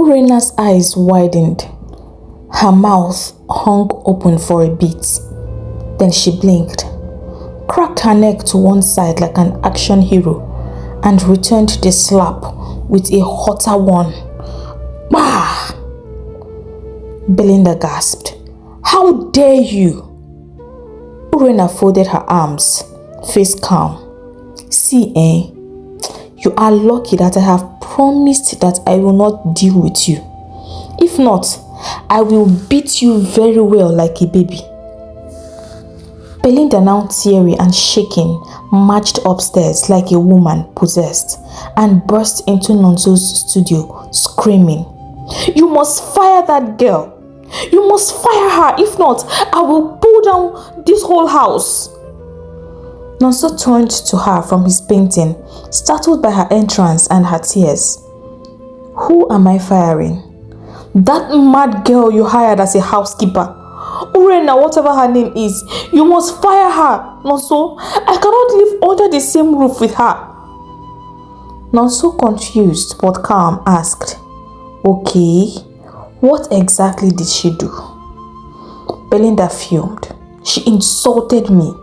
Urena's eyes widened. Her mouth hung open for a bit. Then she blinked, cracked her neck to one side like an action hero, and returned the slap with a hotter one. Bah! Belinda gasped. How dare you? Urena folded her arms, face calm. See, you are lucky that I have promised that I will not deal with you. If not, I will beat you very well like a baby. Belinda, now teary and shaking, marched upstairs like a woman possessed and burst into Nonso's studio, screaming, "You must fire that girl! You must fire her! If not, I will pull down this whole house!" Nonso turned to her from his painting, startled by her entrance and her tears. "Who am I firing? That mad girl you hired as a housekeeper. Urena, whatever her name is, you must fire her, Nonso. I cannot live under the same roof with her." Nonso, confused but calm, asked, "Okay, what exactly did she do?" Belinda fumed. "She insulted me.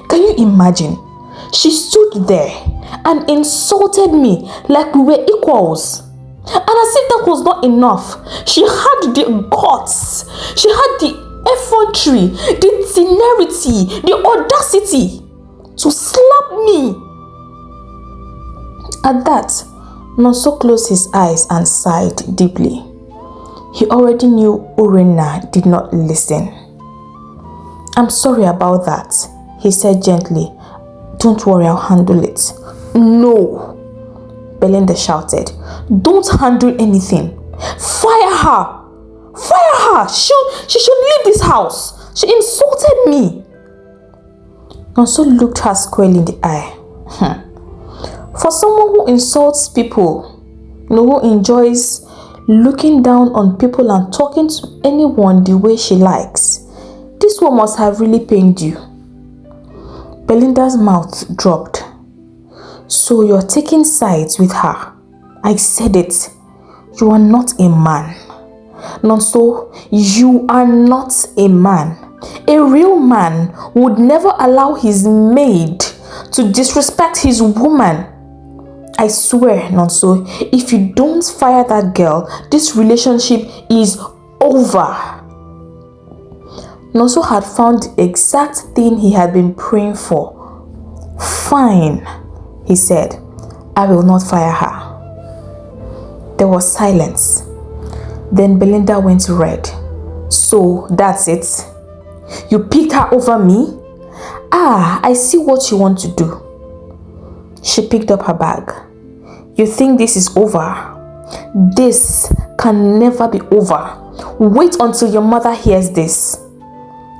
Can you imagine? She stood there and insulted me like we were equals. And as if that was not enough, she had the guts, she had the effrontery, the temerity, the audacity to slap me." At that, Nonso closed his eyes and sighed deeply. He already knew Urena did not listen. "I'm sorry about that," he said gently. "Don't worry, I'll handle it." "No," Belinda shouted. "Don't handle anything. Fire her! Fire her! She should leave this house. She insulted me." Nonso looked her squarely in the eye. For someone who insults people, who enjoys looking down on people and talking to anyone the way she likes, this one must have really pained you. Belinda's mouth dropped. "So you're taking sides with her? I said it. You are not a man. Nonso, you are not a man. A real man would never allow his maid to disrespect his woman. I swear, Nonso, if you don't fire that girl, this relationship is over." Nonso had found the exact thing he had been praying for. "Fine," he said. "I will not fire her." There was silence. Then Belinda went red. "So that's it? You picked her over me? Ah, I see what you want to do." She picked up her bag. "You think this is over? This can never be over. Wait until your mother hears this."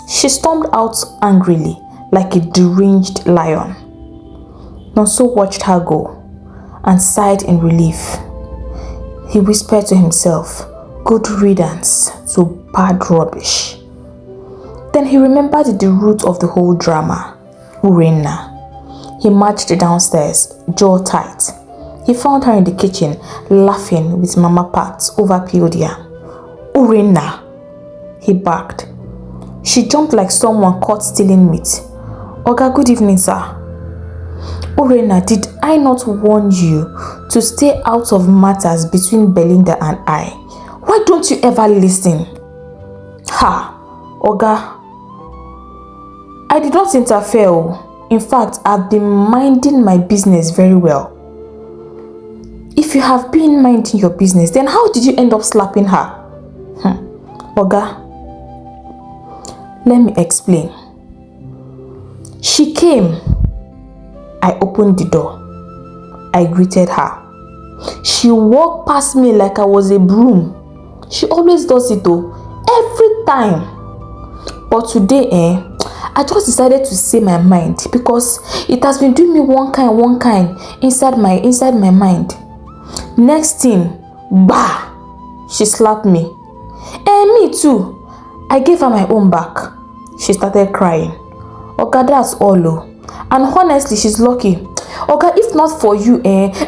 She stormed out angrily, like a deranged lion. Nonso watched her go and sighed in relief. He whispered to himself, "Good riddance to bad rubbish." Then he remembered the root of the whole drama, Urena. He marched downstairs, jaw tight. He found her in the kitchen, laughing with Mama Pat over peeled yam. "Urena!" he barked. She jumped like someone caught stealing meat. "Oga, good evening, sir." "Urena, did I not warn you to stay out of matters between Belinda and I? Why don't you ever listen?" "Ha, Oga, I did not interfere. In fact, I've been minding my business very well." "If you have been minding your business, then how did you end up slapping her?" "Oga, let me explain. She came. I opened the door. I greeted her. She walked past me like I was a broom. She always does it though, every time. But today, I just decided to say my mind because it has been doing me one kind inside my mind. Next thing, bah, she slapped me. And me too. I gave her my own back. She started crying. Oga, that's all. And honestly, she's lucky. Oga, if not for you,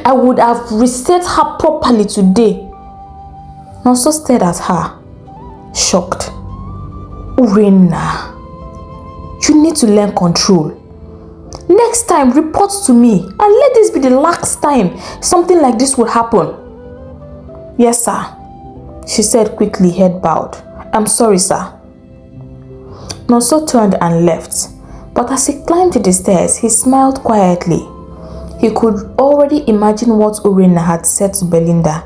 I would have reset her properly today." Nonso stared at her, shocked. Urena, you need to learn control. Next time, report to me and let this be the last time something like this will happen. Yes, sir, she said quickly, head bowed. I'm sorry, sir. Nonso turned and left, but as he climbed the stairs, he smiled quietly. He could already imagine what Urena had said to Belinda,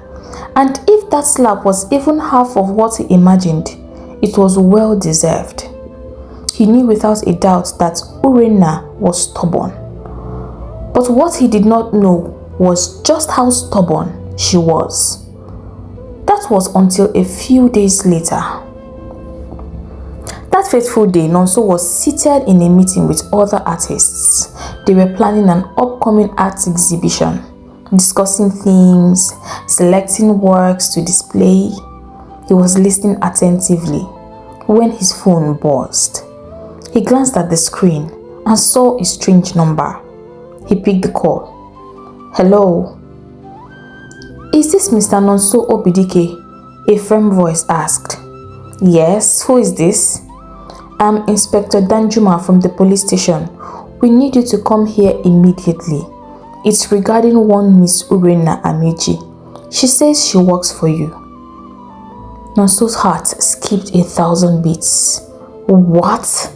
and if that slap was even half of what he imagined, it was well deserved. He knew without a doubt that Urena was stubborn. But what he did not know was just how stubborn she was. That was until a few days later. That fateful day, Nonso was seated in a meeting with other artists. They were planning an upcoming art exhibition, discussing themes, selecting works to display. He was listening attentively when his phone buzzed. He glanced at the screen and saw a strange number. He picked the call. Hello? Is this Mr. Nonso Obidike? A firm voice asked. Yes, who is this? I'm Inspector Danjuma from the police station. We need you to come here immediately. It's regarding one Miss Urena Amici. She says she works for you. Nonso's heart skipped 1,000 beats. What?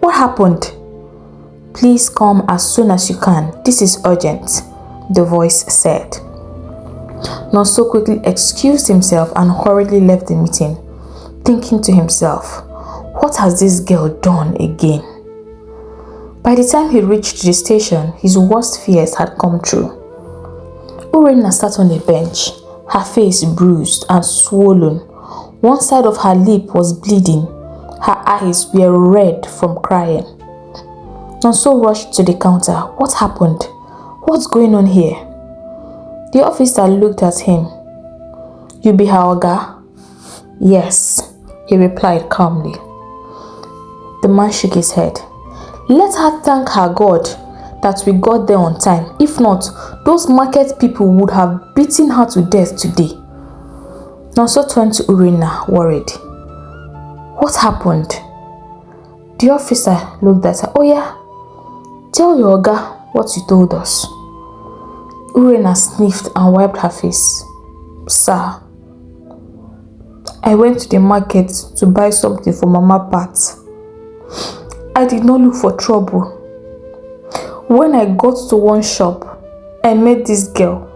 What happened? Please come as soon as you can. This is urgent, the voice said. Nonso quickly excused himself and hurriedly left the meeting, thinking to himself, what has this girl done again? By the time he reached the station, his worst fears had come true. Urena sat on a bench, her face bruised and swollen. One side of her lip was bleeding. Her eyes were red from crying. Nonso rushed to the counter. What happened? What's going on here? The officer looked at him. You be her oga? Yes, he replied calmly. The man shook his head. Let her thank her God that we got there on time. If not, those market people would have beaten her to death today. Nonso turned to Urena, worried. What happened? The officer looked at her. Oh yeah, tell your oga what you told us. Urena sniffed and wiped her face. Sir, I went to the market to buy something for Mama Pat. I did not look for trouble. When I got to one shop, I met this girl.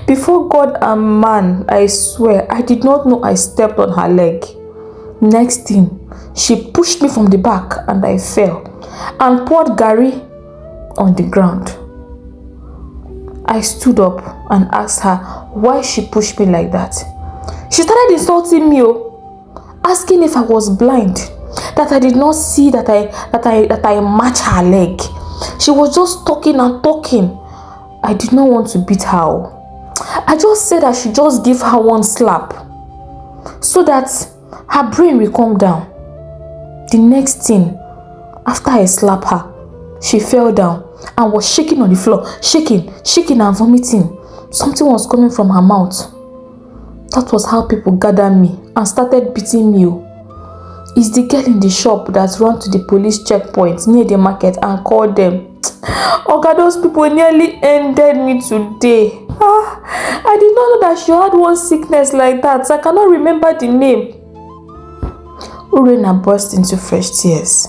Before God and man, I swear, I did not know I stepped on her leg. Next thing, she pushed me from the back and I fell and poured Gary on the ground. I stood up and asked her why she pushed me like that. She started insulting me, asking if I was blind, that I did not see that I matched her leg. She was just talking and talking. I did not want to beat her. I just said I should just give her one slap so that her brain will calm down. The next thing, after I slapped her, she fell down and was shaking on the floor, shaking and vomiting. Something was coming from her mouth. That was how people gathered me and started beating me. It's the girl in the shop that ran to the police checkpoint near the market and called them. Okay, those people nearly ended me today. I did not know that she had one sickness like that. I cannot remember the name. Urena burst into fresh tears.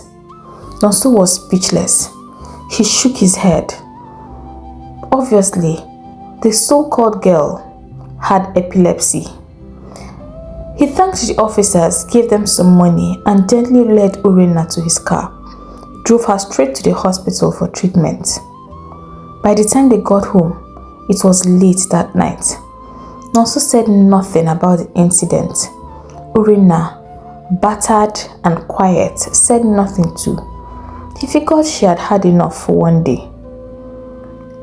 Nonso was speechless. He shook his head. Obviously, the so-called girl had epilepsy. He thanked the officers, gave them some money, and gently led Urena to his car, drove her straight to the hospital for treatment. By the time they got home, it was late that night. Nonso said nothing about the incident. Urena, battered and quiet, said nothing too. He figured she had had enough for one day.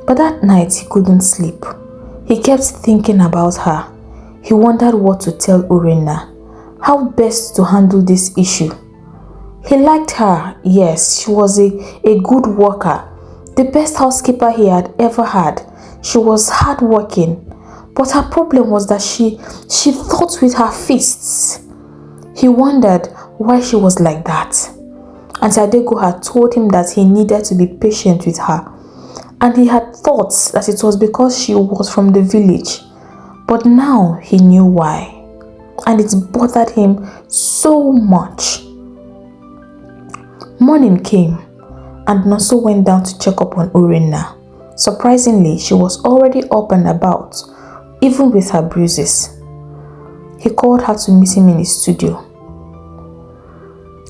But that night he couldn't sleep. He kept thinking about her. He wondered what to tell Urena, how best to handle this issue. He liked her, yes, she was a good worker, the best housekeeper he had ever had. She was hardworking, But her problem was that she thought with her fists. He wondered why she was like that. And Adego had told him that he needed to be patient with her. And he had thought that it was because she was from the village. But now he knew why. And it bothered him so much. Morning came, and Nonso went down to check up on Urena. Surprisingly, she was already up and about, even with her bruises. He called her to meet him in his studio.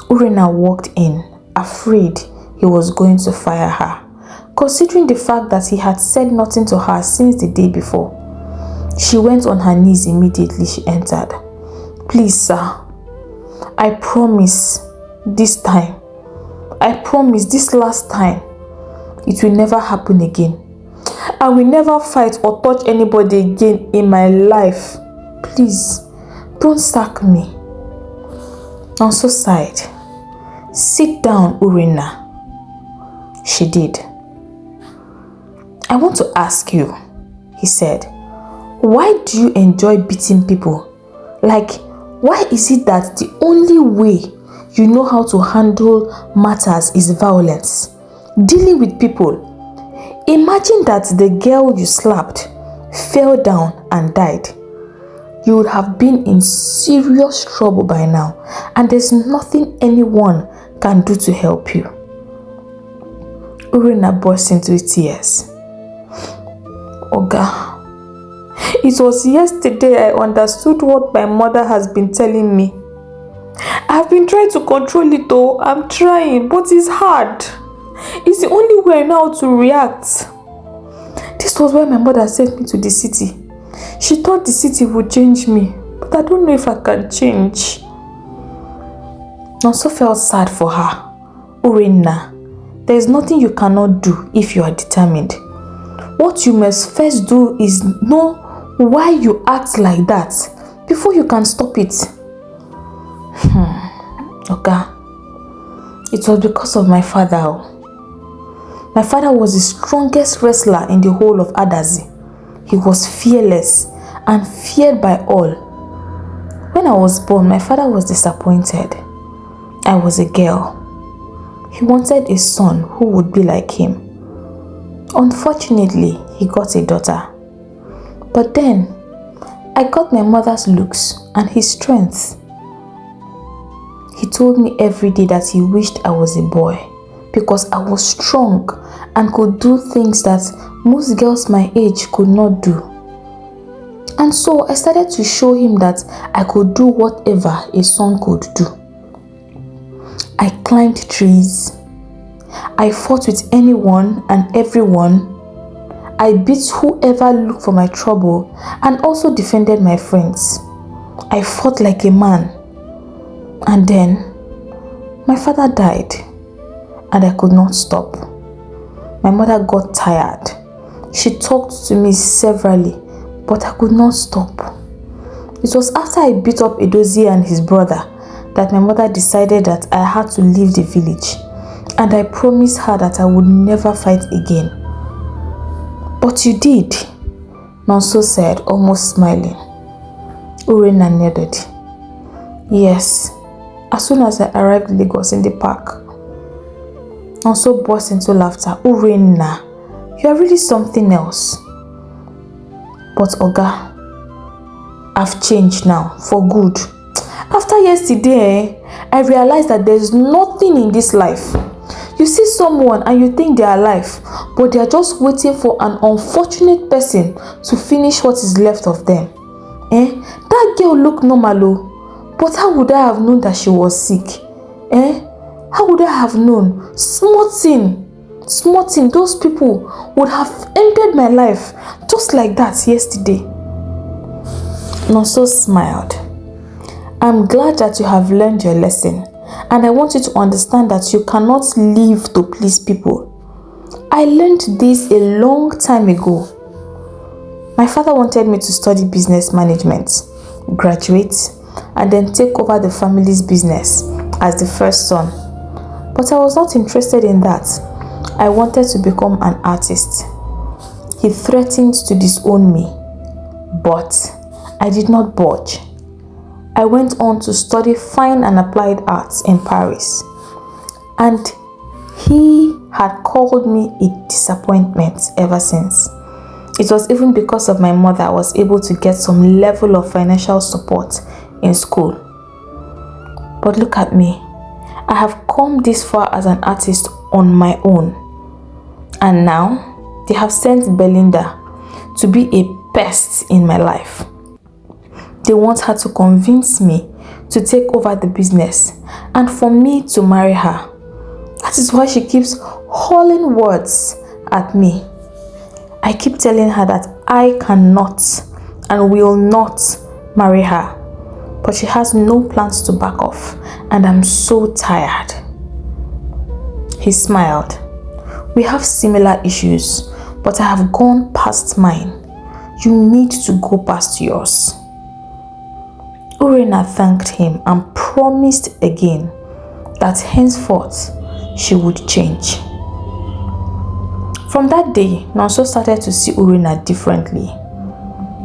Urena walked in, afraid he was going to fire her, considering the fact that he had said nothing to her since the day before. She went on her knees immediately she entered. "Please, sir, I promise this time, I promise this last time, it will never happen again. I will never fight or touch anybody again in my life. Please, don't sack me." Nonso sighed. "Sit down, Urena." She did. "I want to ask you," he said, "why do you enjoy beating people? Like, why is it that the only way you know how to handle matters is violence? Dealing with people. Imagine that the girl you slapped fell down and died. You would have been in serious trouble by now, and there's nothing anyone can do to help you." Urena burst into tears. "Oga, it was yesterday I understood what my mother has been telling me. I've been trying to control it though. I'm trying, but it's hard. It's the only way I know how to react. This was why my mother sent me to the city. She thought the city would change me, but I don't know if I can change." Nonso felt sad for her. "Urena, there is nothing you cannot do if you are determined. What you must first do is know why you act like that before you can stop it." "Okay, it was because of my father. My father was the strongest wrestler in the whole of Adazi. He was fearless and feared by all. When I was born, my father was disappointed. I was a girl. He wanted a son who would be like him. Unfortunately, he got a daughter. But then, I got my mother's looks and his strength. He told me every day that he wished I was a boy because I was strong and could do things that most girls my age could not do. And so I started to show him that I could do whatever a son could do. I climbed trees. I fought with anyone and everyone. I beat whoever looked for my trouble and also defended my friends. I fought like a man. And then, my father died and I could not stop. My mother got tired. She talked to me severally, but I could not stop. It was after I beat up Edozie and his brother that my mother decided that I had to leave the village, and I promised her that I would never fight again. But you did, Nonso said, almost smiling. Urena nodded. Yes, as soon as I arrived in Lagos in the park. Nonso burst into laughter. Urena, you are really something else. But Oga, I've changed now, for good. After yesterday, I realized that there's nothing in this life. You see someone and you think they are alive, but they are just waiting for an unfortunate person to finish what is left of them. That girl looked normal, but how would I have known that she was sick? How would I have known? Small thing, those people would have ended my life just like that yesterday. Nonso smiled. I'm glad that you have learned your lesson, and I want you to understand that you cannot live to please people. I learned this a long time ago. My father wanted me to study business management, graduate, and then take over the family's business as the first son. But I was not interested in that. I wanted to become an artist. He threatened to disown me, But I did not budge. I went on to study fine and applied arts in Paris. And he had called me a disappointment ever since. It was even because of my mother I was able to get some level of financial support in school. But look at me. I have come this far as an artist on my own. And now they have sent Belinda to be a pest in my life. They want her to convince me to take over the business and for me to marry her. That is why she keeps hurling words at me. I keep telling her that I cannot and will not marry her. But she has no plans to back off, and I'm so tired. He smiled. We have similar issues, but I have gone past mine. You need to go past yours. Urena thanked him and promised again that henceforth she would change. From that day, Nonso started to see Urena differently.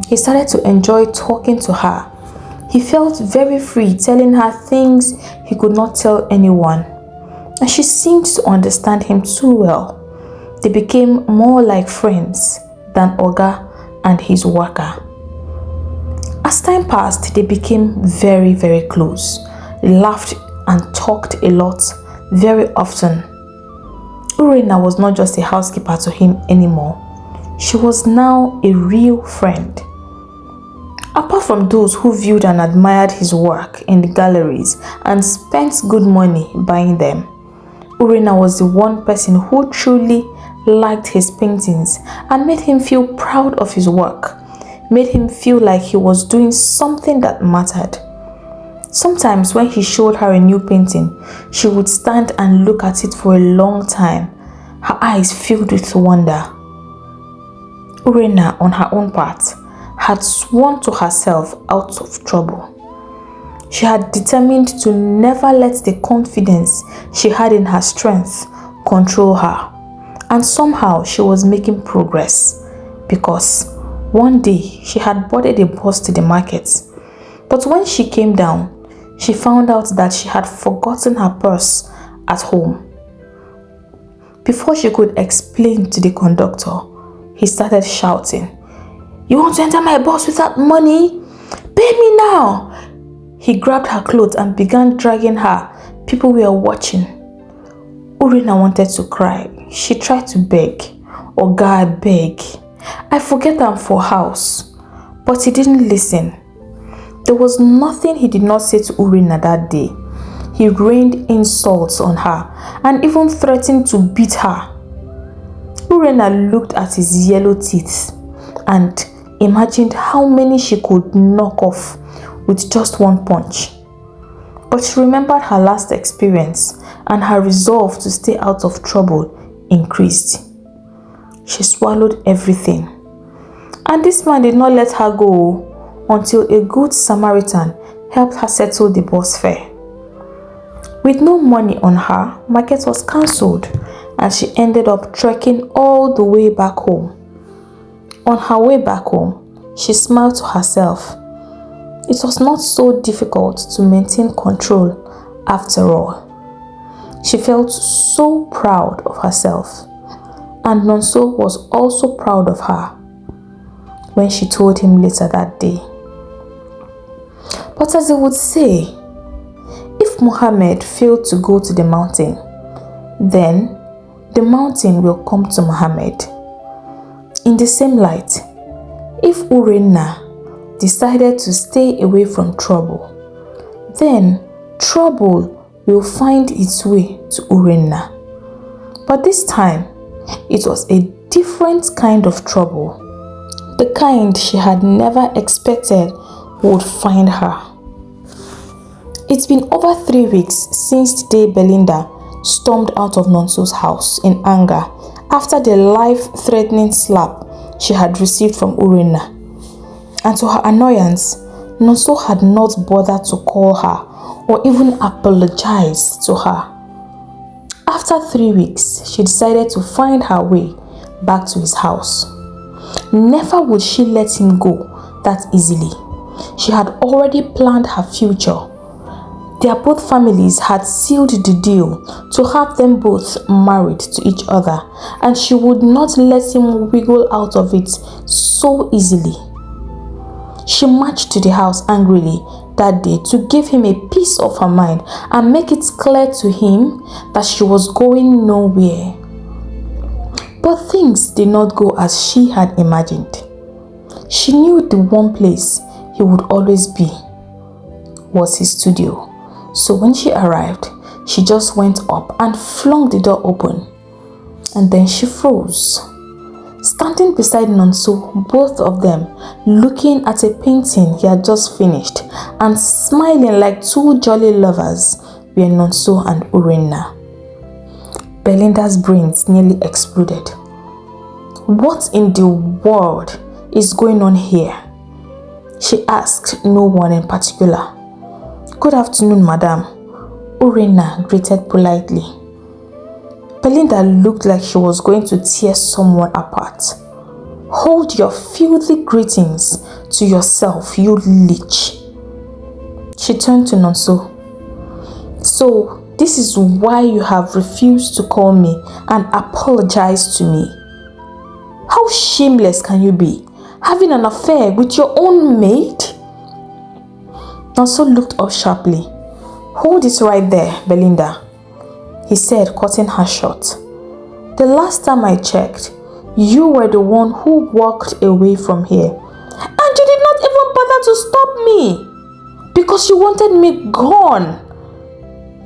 He started to enjoy talking to her. He felt very free telling her things he could not tell anyone. And she seemed to understand him too well. They became more like friends than Oga and his worker. As time passed, they became very, very close. They laughed and talked a lot, very often. Urena was not just a housekeeper to him anymore. She was now a real friend. Apart from those who viewed and admired his work in the galleries and spent good money buying them, Urena was the one person who truly liked his paintings and made him feel proud of his work, made him feel like he was doing something that mattered. Sometimes when he showed her a new painting, she would stand and look at it for a long time, her eyes filled with wonder. Urena, on her own part, had sworn to herself out of trouble. She had determined to never let the confidence she had in her strength control her. And somehow she was making progress, because one day she had boarded a bus to the market. But when she came down, she found out that she had forgotten her purse at home. Before she could explain to the conductor, he started shouting, "You want to enter my bus without money? Pay me now!" He grabbed her clothes and began dragging her. People were watching. Urena wanted to cry. She tried to beg. "Oga, I beg. I forget I'm for house." But he didn't listen. There was nothing he did not say to Urena that day. He rained insults on her and even threatened to beat her. Urena looked at his yellow teeth and imagined how many she could knock off with just one punch. But she remembered her last experience, and her resolve to stay out of trouble increased. She swallowed everything. And this man did not let her go until a good Samaritan helped her settle the bus fare. With no money on her, market was cancelled, and she ended up trekking all the way back home. On her way back home, she smiled to herself. It was not so difficult to maintain control after all. She felt so proud of herself, and Nonso was also proud of her when she told him later that day. But as they would say, if Muhammad failed to go to the mountain, then the mountain will come to Muhammad. In the same light, if Urena decided to stay away from trouble, then trouble will find its way to Urena. But this time, it was a different kind of trouble, the kind she had never expected would find her. It's been over 3 weeks since the day Belinda stormed out of Nonso's house in anger after the life-threatening slap she had received from Urena. And to her annoyance, Nonso had not bothered to call her or even apologize to her. After 3 weeks, she decided to find her way back to his house. Never would she let him go that easily. She had already planned her future. Their both families had sealed the deal to have them both married to each other, and she would not let him wiggle out of it so easily. She marched to the house angrily that day to give him a piece of her mind and make it clear to him that she was going nowhere. But things did not go as she had imagined. She knew the one place he would always be was his studio. So when she arrived, she just went up and flung the door open. And then she froze. Standing beside Nonso, both of them looking at a painting he had just finished and smiling like two jolly lovers, were Nonso and Urenna. Belinda's brains nearly exploded. What in the world is going on here? She asked no one in particular. Good afternoon, madam, Urena greeted politely. Belinda looked like she was going to tear someone apart. Hold your filthy greetings to yourself, you leech. She turned to Nonso. So, this is why you have refused to call me and apologize to me. How shameless can you be, having an affair with your own maid? Nonso looked up sharply. Hold it right there, Belinda, he said, cutting her short. The last time I checked, you were the one who walked away from here. And you did not even bother to stop me, because you wanted me gone,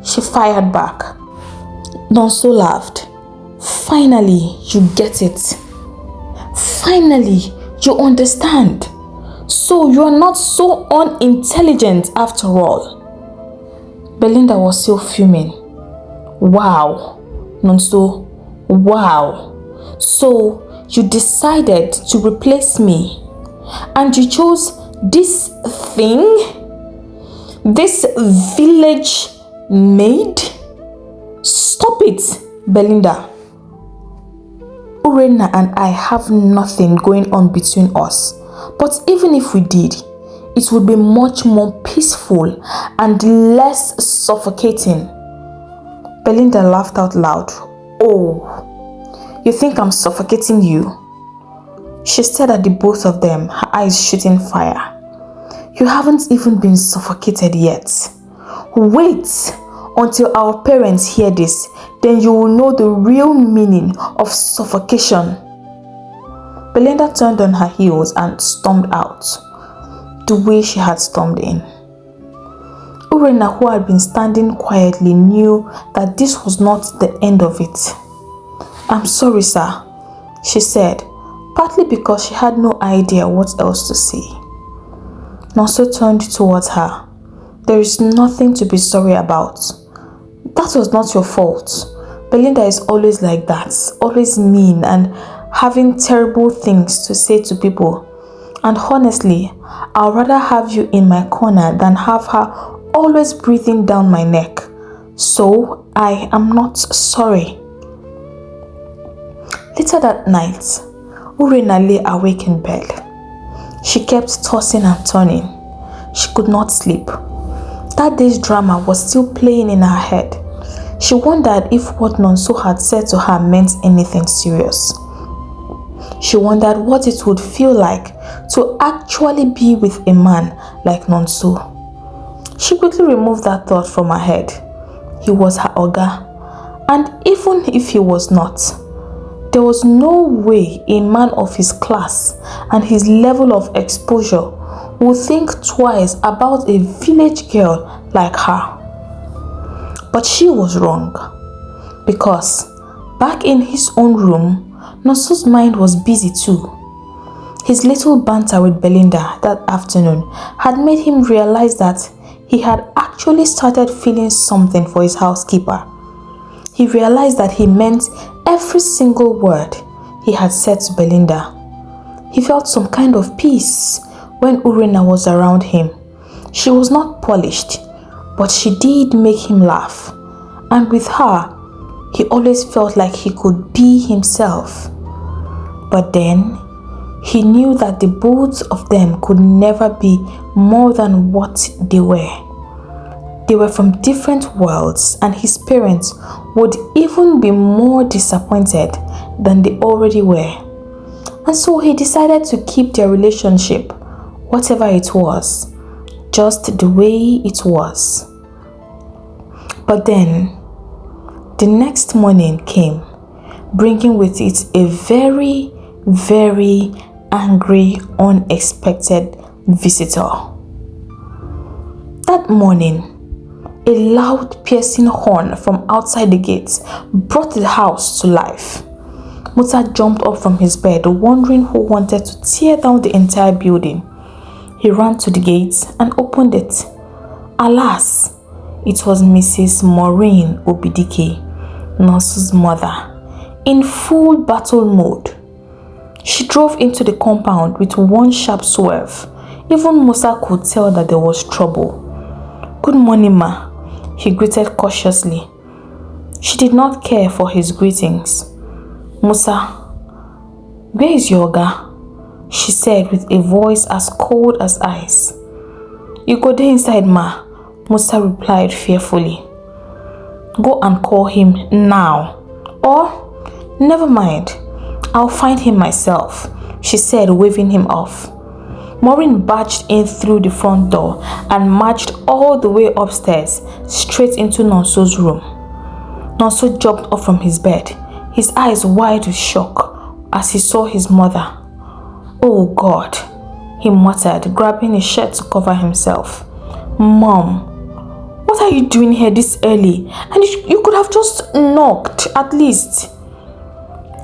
she fired back. Nonso laughed. Finally, you get it. Finally, you understand. So you are not so unintelligent after all. Belinda was still fuming. Wow, Nonso, wow. So you decided to replace me and you chose this thing? This village maid? Stop it, Belinda. Urena and I have nothing going on between us. But even if we did, it would be much more peaceful and less suffocating. Belinda laughed out loud. Oh, you think I'm suffocating you? She stared at the both of them, her eyes shooting fire. You haven't even been suffocated yet. Wait until our parents hear this, then you will know the real meaning of suffocation. Belinda turned on her heels and stormed out, the way she had stormed in. Urena, who had been standing quietly, knew that this was not the end of it. I'm sorry, sir, she said, partly because she had no idea what else to say. Nonso turned towards her. There is nothing to be sorry about. That was not your fault. Belinda is always like that, always mean and having terrible things to say to people. And honestly, I'd rather have you in my corner than have her always breathing down my neck. So, I am not sorry. Later that night, Urena lay awake in bed. She kept tossing and turning. She could not sleep. That day's drama was still playing in her head. She wondered if what Nonso had said to her meant anything serious. She wondered what it would feel like to actually be with a man like Nonso. She quickly removed that thought from her head. He was her Oga, and even if he was not, there was no way a man of his class and his level of exposure would think twice about a village girl like her. But she was wrong, because back in his own room, Nonso's mind was busy too. His little banter with Belinda that afternoon had made him realize that he had actually started feeling something for his housekeeper. He realized that he meant every single word he had said to Belinda. He felt some kind of peace when Urena was around him. She was not polished, but she did make him laugh. And with her, he always felt like he could be himself. But then, He knew that the both of them could never be more than what they were. They were from different worlds, and his parents would even be more disappointed than they already were. And so he decided to keep their relationship, whatever it was, just the way it was. But then, the next morning came, bringing with it a very, very angry, unexpected visitor. That morning, a loud, piercing horn from outside the gate brought the house to life. Musa jumped up from his bed, wondering who wanted to tear down the entire building. He ran to the gate and opened it. Alas, it was Mrs. Maureen Obidike, Nonso's mother, in full battle mode. She drove into the compound with one sharp swerve. Even Musa could tell that there was trouble. "Good morning, ma," he greeted cautiously. She did not care for his greetings. "Musa, where is your oga?" she said with a voice as cold as ice. "You go there inside, ma," Musa replied fearfully. "Go and call him now. Or, never mind, I'll find him myself," she said, waving him off. Maureen barged in through the front door and marched all the way upstairs, straight into Nonso's room. Nonso jumped up from his bed, his eyes wide with shock as he saw his mother. "Oh God," he muttered, grabbing his shirt to cover himself. "Mom, what are you doing here this early? And you could have just knocked, at least."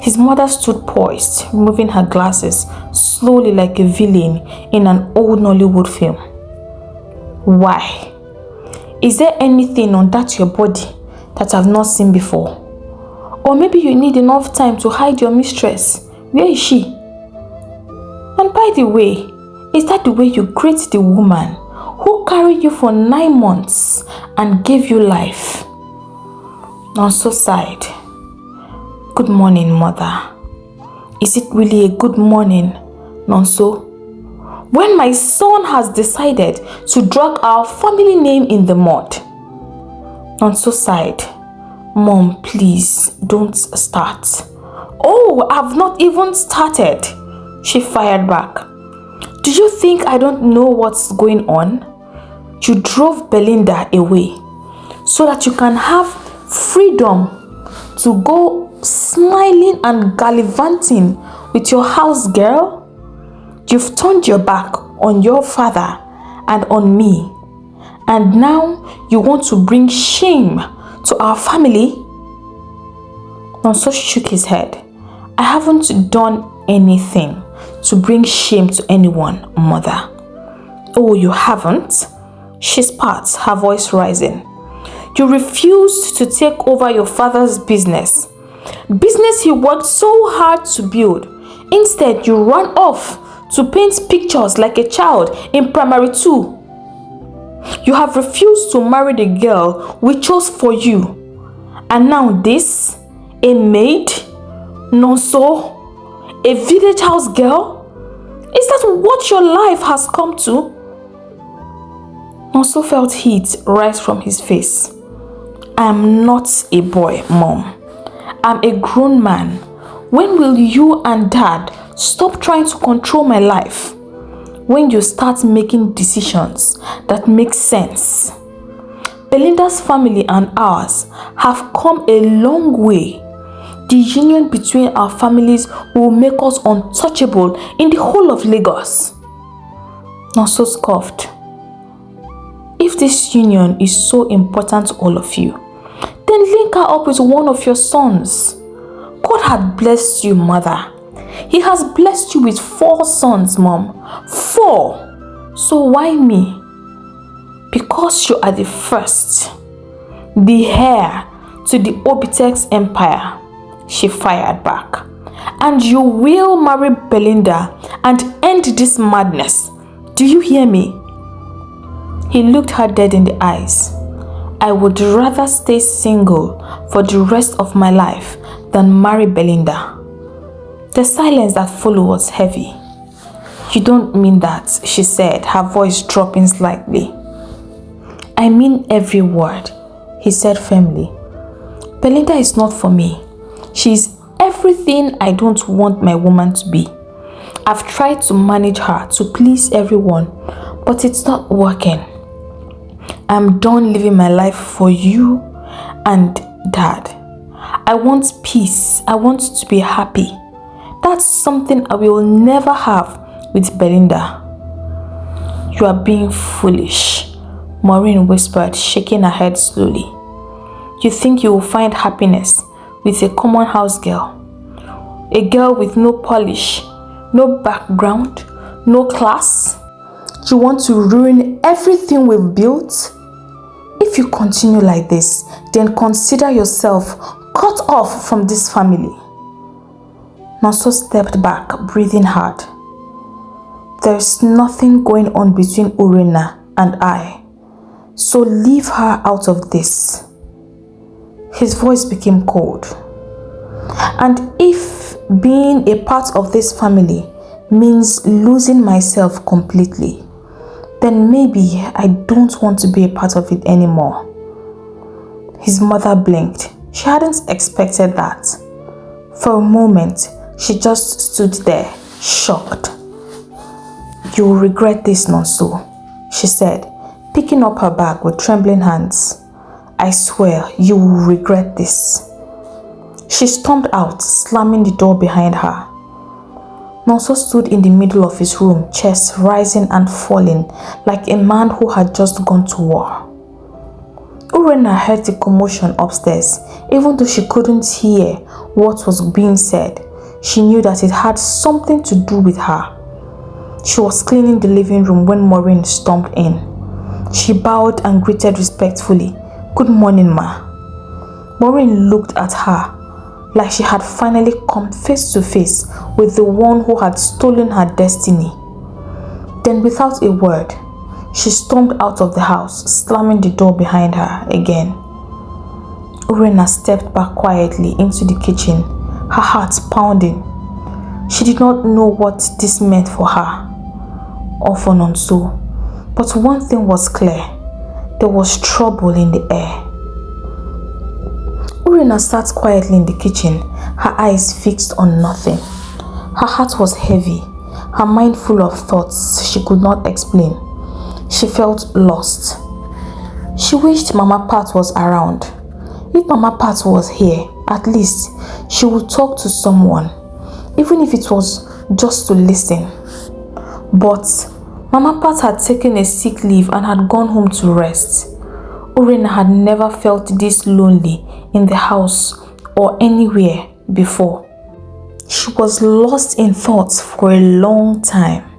His mother stood poised, removing her glasses slowly like a villain in an old Nollywood film. "Why? Is there anything on that your body that I've not seen before? Or maybe you need enough time to hide your mistress. Where is she? And by the way, is that the way you greet the woman who carried you for 9 months and gave you life?" Nonso sighed. "Good morning, mother." "Is it really a good morning, Nonso? When my son has decided to drag our family name in the mud?" Nonso sighed. "Mom, please, don't start." "Oh, I've not even started," she fired back. "Do you think I don't know what's going on? You drove Belinda away so that you can have freedom to go smiling and gallivanting with your house girl. You've turned your back on your father and on me, and now you want to bring shame to our family?" Nonso shook his head. "I haven't done anything to bring shame to anyone, mother." "Oh, you haven't?" she spat, her voice rising. "You refused to take over your father's business he worked so hard to build. Instead, you ran off to paint pictures like a child in primary 2. You have refused to marry the girl we chose for you. And now this, a maid, Nonso, a village house girl? Is that what your life has come to?" Nonso felt heat rise from his face. "I am not a boy, Mom. I'm a grown man. When will you and Dad stop trying to control my life? When you start making decisions that make sense. Belinda's family and ours have come a long way. The union between our families will make us untouchable in the whole of Lagos." Nonso scoffed. "If this union is so important to all of you, then link her up with one of your sons. God had blessed you, mother. He has blessed you with 4 sons, Mom. 4. So why me? Because you are the first, the heir to the Obitex empire," she fired back. "And you will marry Belinda and end this madness. Do you hear me?" He looked her dead in the eyes. "I would rather stay single for the rest of my life than marry Belinda." The silence that followed was heavy. You don't mean that, she said, her voice dropping slightly. I mean every word, he said firmly. Belinda is not for me. She is everything I don't want my woman to be. I've tried to manage her to please everyone, but it's not working. I'm done living my life for you and Dad. I want peace. I want to be happy. That's something I will never have with Belinda. You are being foolish, Maureen whispered, shaking her head slowly. You think you will find happiness with a common house girl? A girl with no polish, no background, no class? You want to ruin everything we've built? If you continue like this, then consider yourself cut off from this family. Nonso stepped back, breathing hard. There's nothing going on between Urena and I, so leave her out of this. His voice became cold. And if being a part of this family means losing myself completely, then maybe I don't want to be a part of it anymore. His mother blinked. She hadn't expected that. For a moment, she just stood there, shocked. You will regret this, Nonso, she said, picking up her bag with trembling hands. I swear you will regret this. She stormed out, slamming the door behind her. Nonso stood in the middle of his room, chest rising and falling like a man who had just gone to war. Urena heard the commotion upstairs. Even though she couldn't hear what was being said, she knew that it had something to do with her. She was cleaning the living room when Maureen stomped in. She bowed and greeted respectfully. Good morning, ma. Maureen looked at her like she had finally come face to face with the one who had stolen her destiny. Then without a word, she stormed out of the house, slamming the door behind her again. Urena stepped back quietly into the kitchen, her heart pounding. She did not know what this meant for her or for Nonso, but one thing was clear. There was trouble in the air. Urena sat quietly in the kitchen, her eyes fixed on nothing. Her heart was heavy, her mind full of thoughts she could not explain. She felt lost. She wished Mama Pat was around. If Mama Pat was here, at least she would talk to someone, even if it was just to listen. But Mama Pat had taken a sick leave and had gone home to rest. Urena had never felt this lonely in the house or anywhere before. She was lost in thoughts for a long time.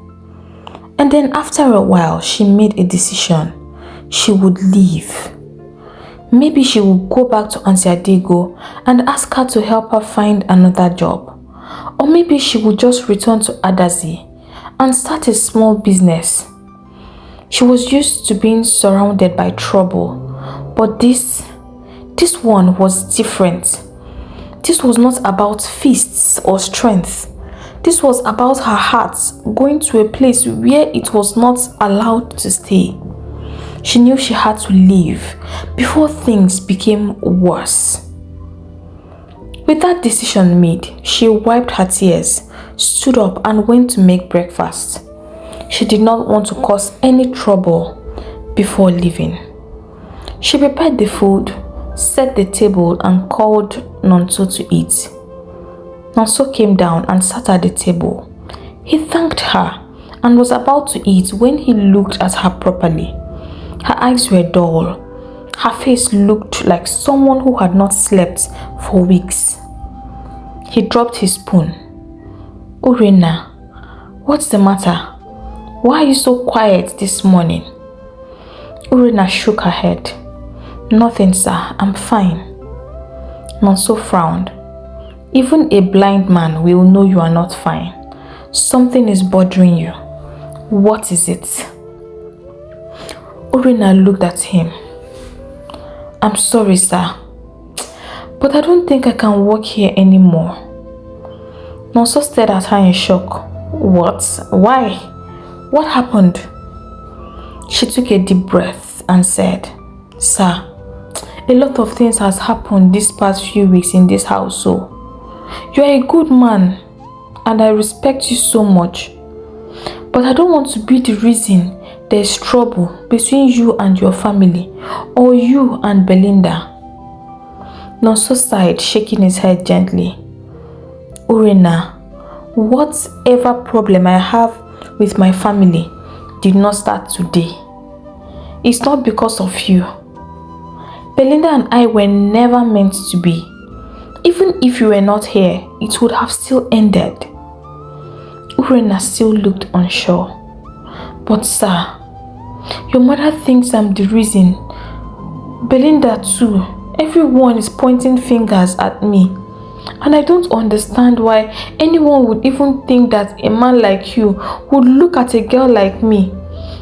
And then after a while, she made a decision. She would leave. Maybe she would go back to Auntie Adego and ask her to help her find another job. Or maybe she would just return to Adazi and start a small business. She was used to being surrounded by trouble, but this one was different. This was not about fists or strength. This was about her heart going to a place where it was not allowed to stay. She knew she had to leave before things became worse. With that decision made, she wiped her tears, stood up and went to make breakfast. She did not want to cause any trouble before leaving. She prepared the food, set the table and called Nonso to eat. Nonso came down and sat at the table. He thanked her and was about to eat when he looked at her properly. Her eyes were dull. Her face looked like someone who had not slept for weeks. He dropped his spoon. Urena, what's the matter? Why are you so quiet this morning? Urena shook her head. Nothing, sir. I'm fine. Nonso frowned. Even a blind man will know you are not fine. Something is bothering you. What is it? Urena looked at him. I'm sorry, sir, but I don't think I can work here anymore. Nonso stared at her in shock. What? Why? What happened? She took a deep breath and said, Sir, a lot of things has happened these past few weeks in this house. So, you are a good man and I respect you so much. But I don't want to be the reason there is trouble between you and your family or you and Belinda. Nonso sighed, shaking his head gently. Urena, whatever problem I have with my family did not start today. It's not because of you. Belinda and I were never meant to be. Even if you were not here, it would have still ended. Urena still looked unsure. But sir, your mother thinks I'm the reason. Belinda too. Everyone is pointing fingers at me. And I don't understand why anyone would even think that a man like you would look at a girl like me.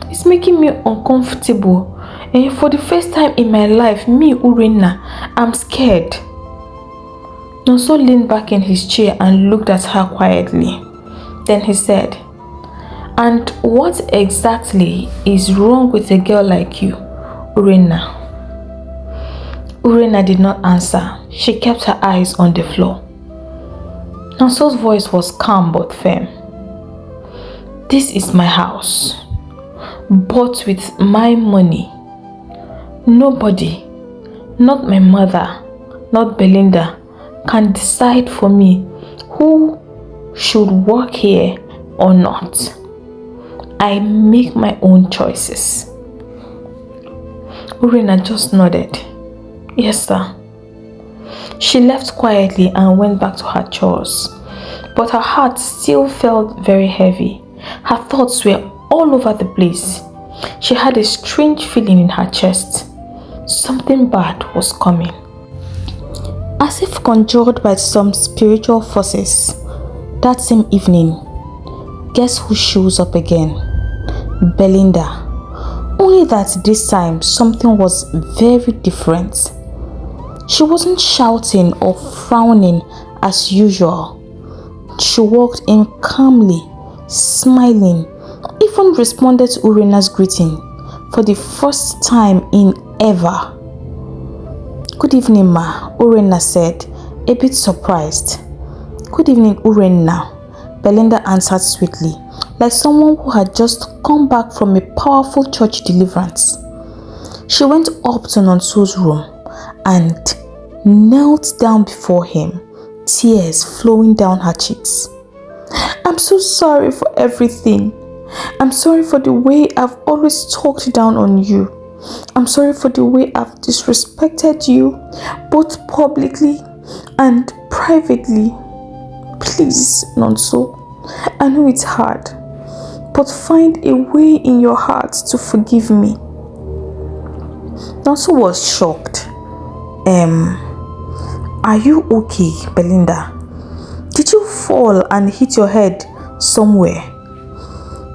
It's making me uncomfortable. And for the first time in my life, me, Urena, I'm scared. Nonso leaned back in his chair and looked at her quietly. Then he said, And what exactly is wrong with a girl like you, Urena? Urena did not answer. She kept her eyes on the floor. Nonso's voice was calm but firm. This is my house, bought with my money. Nobody, not my mother, not Belinda, can decide for me who should work here or not. I make my own choices. Urena just nodded. Yes, sir. She left quietly and went back to her chores. But her heart still felt very heavy. Her thoughts were all over the place. She had a strange feeling in her chest. Something bad was coming. As if conjured by some spiritual forces, that same evening, guess who shows up again? Belinda. Only that this time something was very different. She wasn't shouting or frowning as usual. She walked in calmly, smiling, even responded to Urena's greeting for the first time in ever. Good evening, ma, Urena said, a bit surprised. Good evening, Urenna, Belinda answered sweetly, like someone who had just come back from a powerful church deliverance. She went up to Nonso's room and knelt down before him, tears flowing down her cheeks. I'm so sorry for everything. I'm sorry for the way I've always talked down on you. I'm sorry for the way I've disrespected you, both publicly and privately. Please, Nonso, I know it's hard, but find a way in your heart to forgive me. Nonso was shocked. Are you okay, Belinda? Did you fall and hit your head somewhere?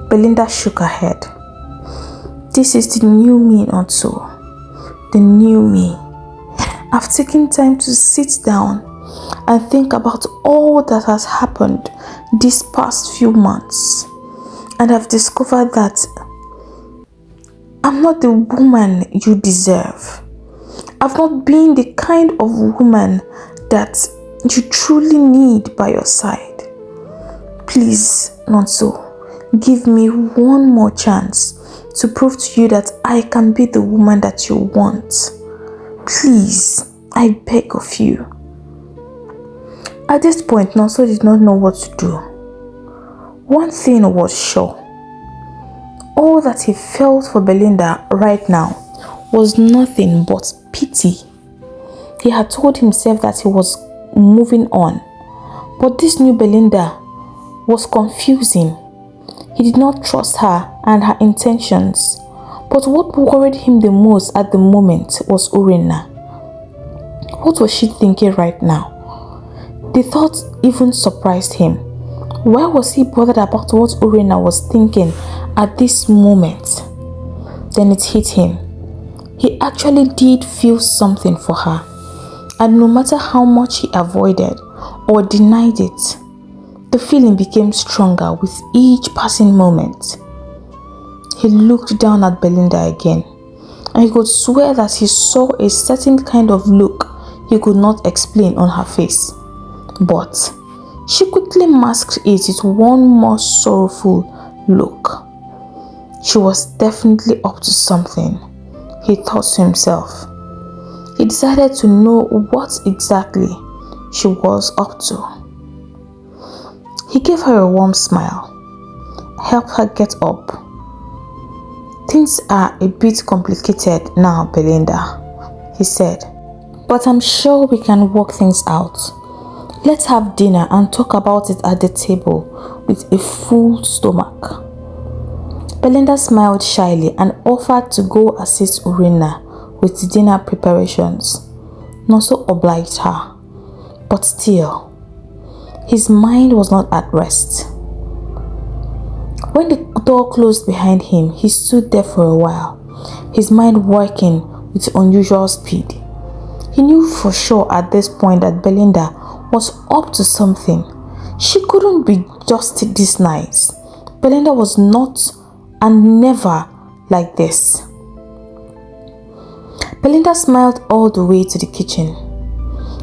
Belinda shook her head. This is the new me, Nonso. The new me. I've taken time to sit down and think about all that has happened these past few months. And I've discovered that I'm not the woman you deserve. I've not been the kind of woman that you truly need by your side. Please, Nonso, give me one more chance to prove to you that I can be the woman that you want. Please, I beg of you. At this point, Nonso did not know what to do. One thing was sure. All that he felt for Belinda right now was nothing but pity. He had told himself that he was moving on, but this new Belinda was confusing. He did not trust her and her intentions, but what worried him the most at the moment was Urena. What was she thinking right now? The thought even surprised him. Why was he bothered about what Urena was thinking at this moment? Then it hit him. He actually did feel something for her, and no matter how much he avoided or denied it, The feeling became stronger with each passing moment. He looked down at Belinda again, and he could swear that he saw a certain kind of look he could not explain on her face. But she quickly masked it with one more sorrowful look. She was definitely up to something, he thought to himself. He decided to know what exactly she was up to. He gave her a warm smile, helped her get up. Things are a bit complicated now, Belinda, he said, but I'm sure we can work things out. Let's have dinner and talk about it at the table with a full stomach. Belinda smiled shyly and offered to go assist Urena with dinner preparations. Nonso obliged her, but still, his mind was not at rest. When the door closed behind him, he stood there for a while, his mind working with unusual speed. He knew for sure at this point that Belinda was up to something. She couldn't be just this nice. Belinda was not and never like this. Belinda smiled all the way to the kitchen.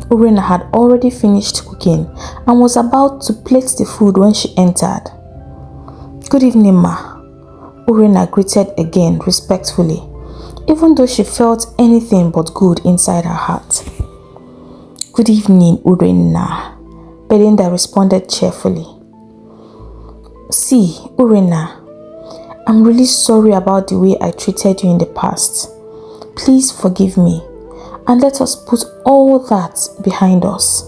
Urena had already finished cooking and was about to plate the food when she entered. Good evening, ma. Urena greeted again respectfully, even though she felt anything but good inside her heart. Good evening, Urena, Belinda responded cheerfully. See, Urena, I'm really sorry about the way I treated you in the past. Please forgive me and let us put all that behind us.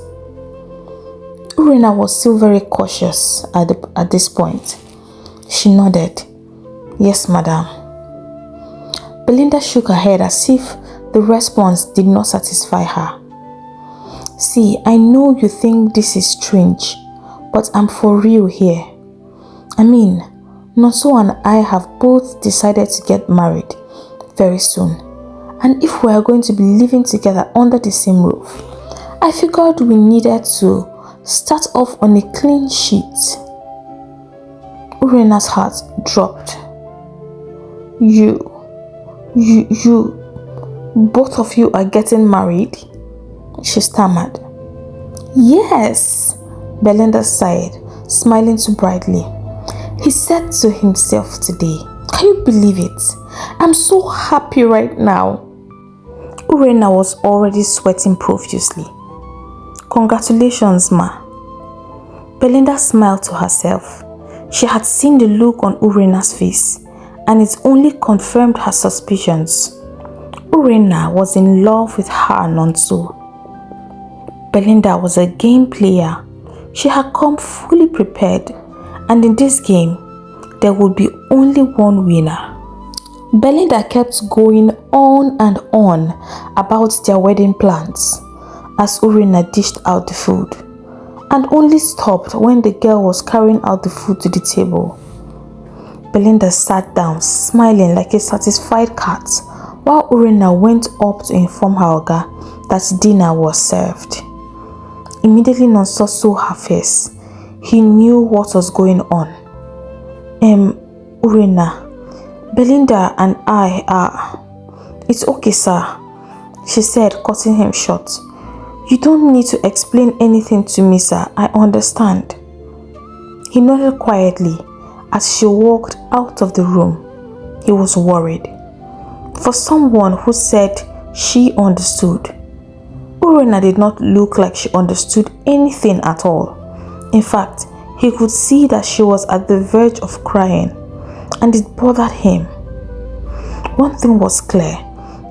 Urena was still very cautious at this point. She nodded. Yes, madam. Belinda shook her head as if the response did not satisfy her. See, I know you think this is strange, but I'm for real here. I mean, Nonso and I have both decided to get married very soon. And if we are going to be living together under the same roof, I figured we needed to start off on a clean sheet. Urena's heart dropped. You, both of you are getting married? She stammered. Yes, Belinda sighed, smiling too brightly. He said to himself today, can you believe it? I'm so happy right now. Urena was already sweating profusely. Congratulations, ma. Belinda smiled to herself. She had seen the look on Urena's face, and it only confirmed her suspicions. Urena was in love with her Nonso. Belinda was a game player. She had come fully prepared, and in this game, there would be only one winner. Belinda kept going on and on about their wedding plans as Urena dished out the food, and only stopped when the girl was carrying out the food to the table. Belinda sat down, smiling like a satisfied cat, while Urena went up to inform her Oga that dinner was served. Immediately Nonso saw her face. He knew what was going on. Urena, Belinda and I are... It's okay, sir, she said, cutting him short. You don't need to explain anything to me, sir. I understand. He nodded quietly as she walked out of the room. He was worried. For someone who said she understood, Urena did not look like she understood anything at all. In fact, he could see that she was at the verge of crying, and it bothered him. One thing was clear.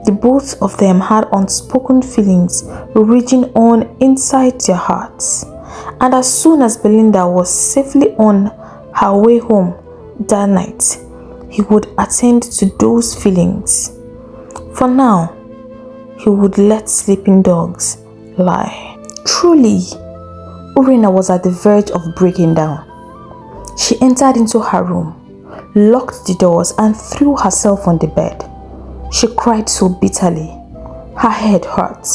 The both of them had unspoken feelings raging on inside their hearts. And as soon as Belinda was safely on her way home that night, he would attend to those feelings. For now, he would let sleeping dogs lie. Truly, Urena was at the verge of breaking down. She entered into her room, locked the doors, and threw herself on the bed. She cried so bitterly. Her head hurt,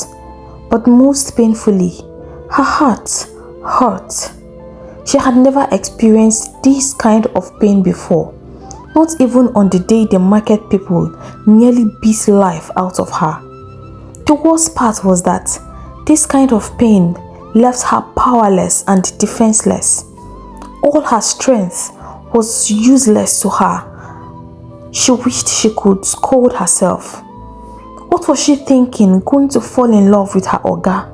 but most painfully, her heart hurt. She had never experienced this kind of pain before, not even on the day the market people nearly beat life out of her. The worst part was that this kind of pain left her powerless and defenseless. All her strength was useless to her. She wished she could scold herself. What was she thinking, going to fall in love with her Oga,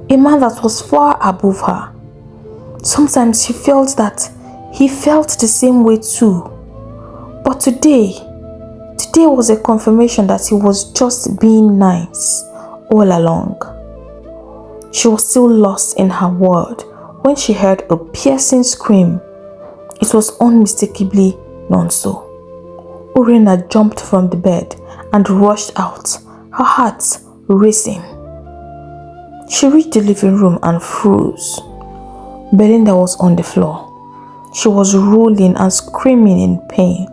a man that was far above her? Sometimes she felt that he felt the same way too. But today was a confirmation that he was just being nice all along. She was still lost in her world when she heard a piercing scream. It was unmistakably Nonso. Urena jumped from the bed and rushed out, her heart racing. She reached the living room and froze. Belinda was on the floor. She was rolling and screaming in pain.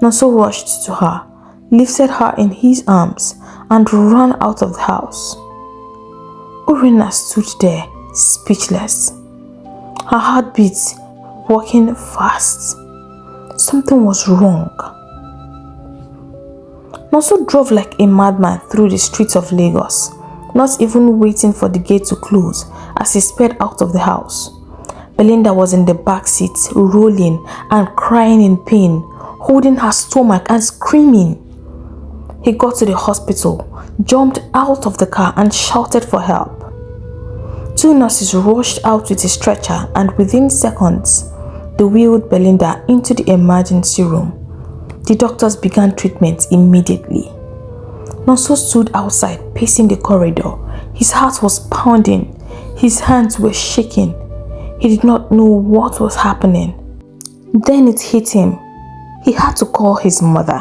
Nonso rushed to her, lifted her in his arms, and ran out of the house. Urena stood there, speechless, her heartbeat working fast. Something was wrong. Nonso drove like a madman through the streets of Lagos, not even waiting for the gate to close as he sped out of the house. Belinda was in the back seat, rolling and crying in pain, holding her stomach and screaming. He got to the hospital, jumped out of the car and shouted for help. 2 nurses rushed out with a stretcher, and within seconds, they wheeled Belinda into the emergency room. The doctors began treatment immediately. Nonso stood outside, pacing the corridor. His heart was pounding. His hands were shaking. He did not know what was happening. Then it hit him. He had to call his mother.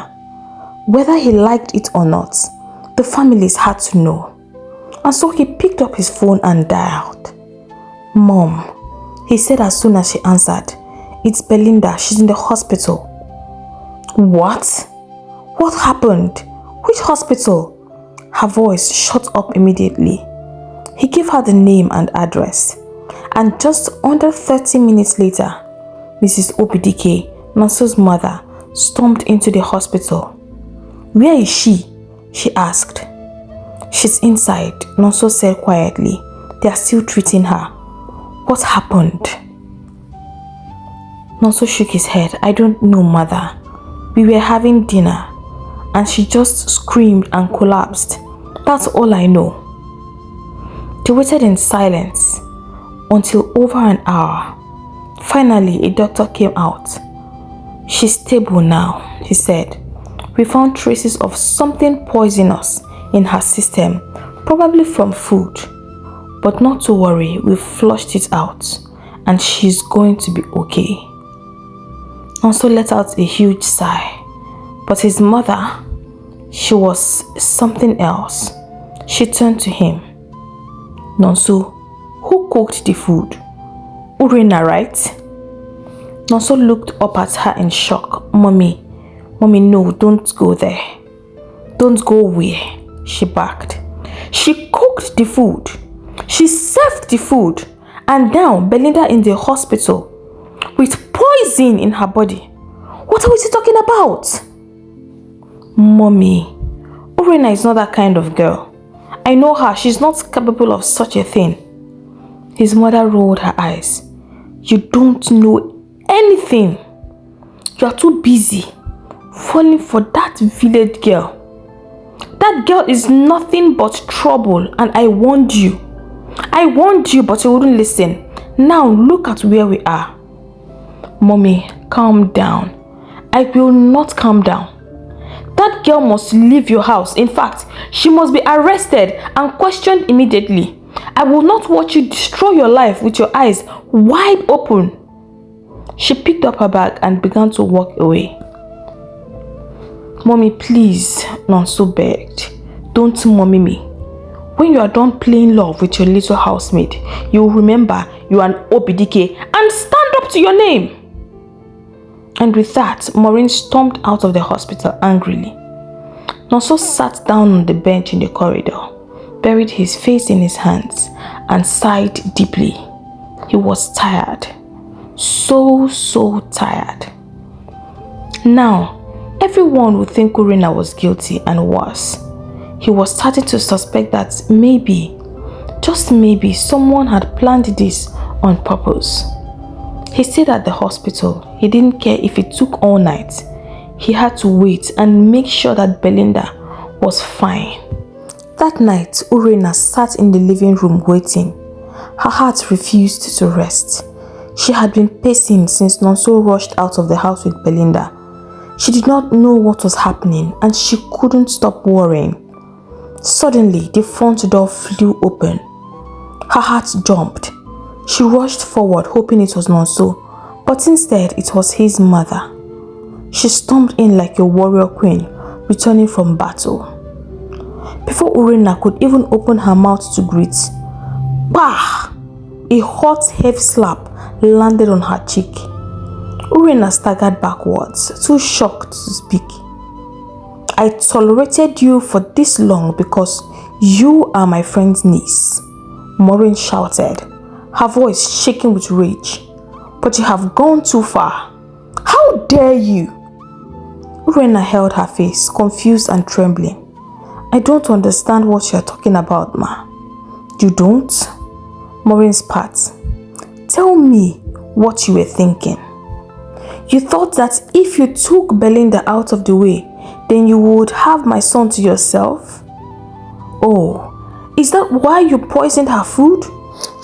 Whether he liked it or not, the families had to know. And so he picked up his phone and dialed. "Mom," he said as soon as she answered. "It's Belinda. She's in the hospital." "What? What happened? Which hospital?" Her voice shot up immediately. He gave her the name and address. And just under 30 minutes later, Mrs. Obidike, Nonso's mother, stormed into the hospital. "Where is she?" she asked. "She's inside," Nonso said quietly. "They are still treating her." "What happened?" Nonso shook his head. "I don't know, mother. We were having dinner and she just screamed and collapsed. That's all I know." They waited in silence until over an hour. Finally, a doctor came out. "She's stable now," he said. "We found traces of something poisonous in her system, probably from food. But not to worry, we've flushed it out and she's going to be okay." Nonso let out a huge sigh. But his mother, she was something else. She turned to him. "Nonso, who cooked the food?" "Urena, right?" Nonso looked up at her in shock. Mommy, no, don't go there." "Don't go where?" she barked. "She cooked the food. She served the food. And now Belinda in the hospital with poison in her body. What are we talking about?" "Mommy, Urena is not that kind of girl. I know her. She's not capable of such a thing." His mother rolled her eyes. "You don't know anything. You are too busy falling for that village girl. That girl is nothing but trouble, and I warned you. I warned you, but you wouldn't listen. Now look at where we are." "Mommy, calm down." "I will not calm down. That girl must leave your house. In fact, she must be arrested and questioned immediately. I will not watch you destroy your life with your eyes wide open." She picked up her bag and began to walk away. "Mommy, please," Nonso begged. "Don't mommy me. When you are done playing love with your little housemaid, you will remember you are an Obidike and stand up to your name." And with that, Maureen stormed out of the hospital angrily. Nonso sat down on the bench in the corridor, buried his face in his hands, and sighed deeply. He was tired. So tired. Now, everyone would think Urena was guilty and was. He was starting to suspect that maybe, just maybe, someone had planned this on purpose. He stayed at the hospital. He didn't care if it took all night. He had to wait and make sure that Belinda was fine. That night, Urena sat in the living room waiting. Her heart refused to rest. She had been pacing since Nonso rushed out of the house with Belinda. She did not know what was happening and she couldn't stop worrying. Suddenly, the front door flew open. Her heart jumped. She rushed forward hoping it was Nonso, but instead it was his mother. She stormed in like a warrior queen returning from battle. Before Urena could even open her mouth to greet, bah! A hot, heavy slap landed on her cheek. Urena staggered backwards, too shocked to speak. I tolerated you for this long because you are my friend's niece, Maureen shouted, her voice shaking with rage. But you have gone too far. How dare you? Urena held her face, confused and trembling. I don't understand what you are talking about, Ma. You don't? Maureen spat. Tell me what you were thinking. You thought that if you took Belinda out of the way, then you would have my son to yourself? Oh, is that why you poisoned her food?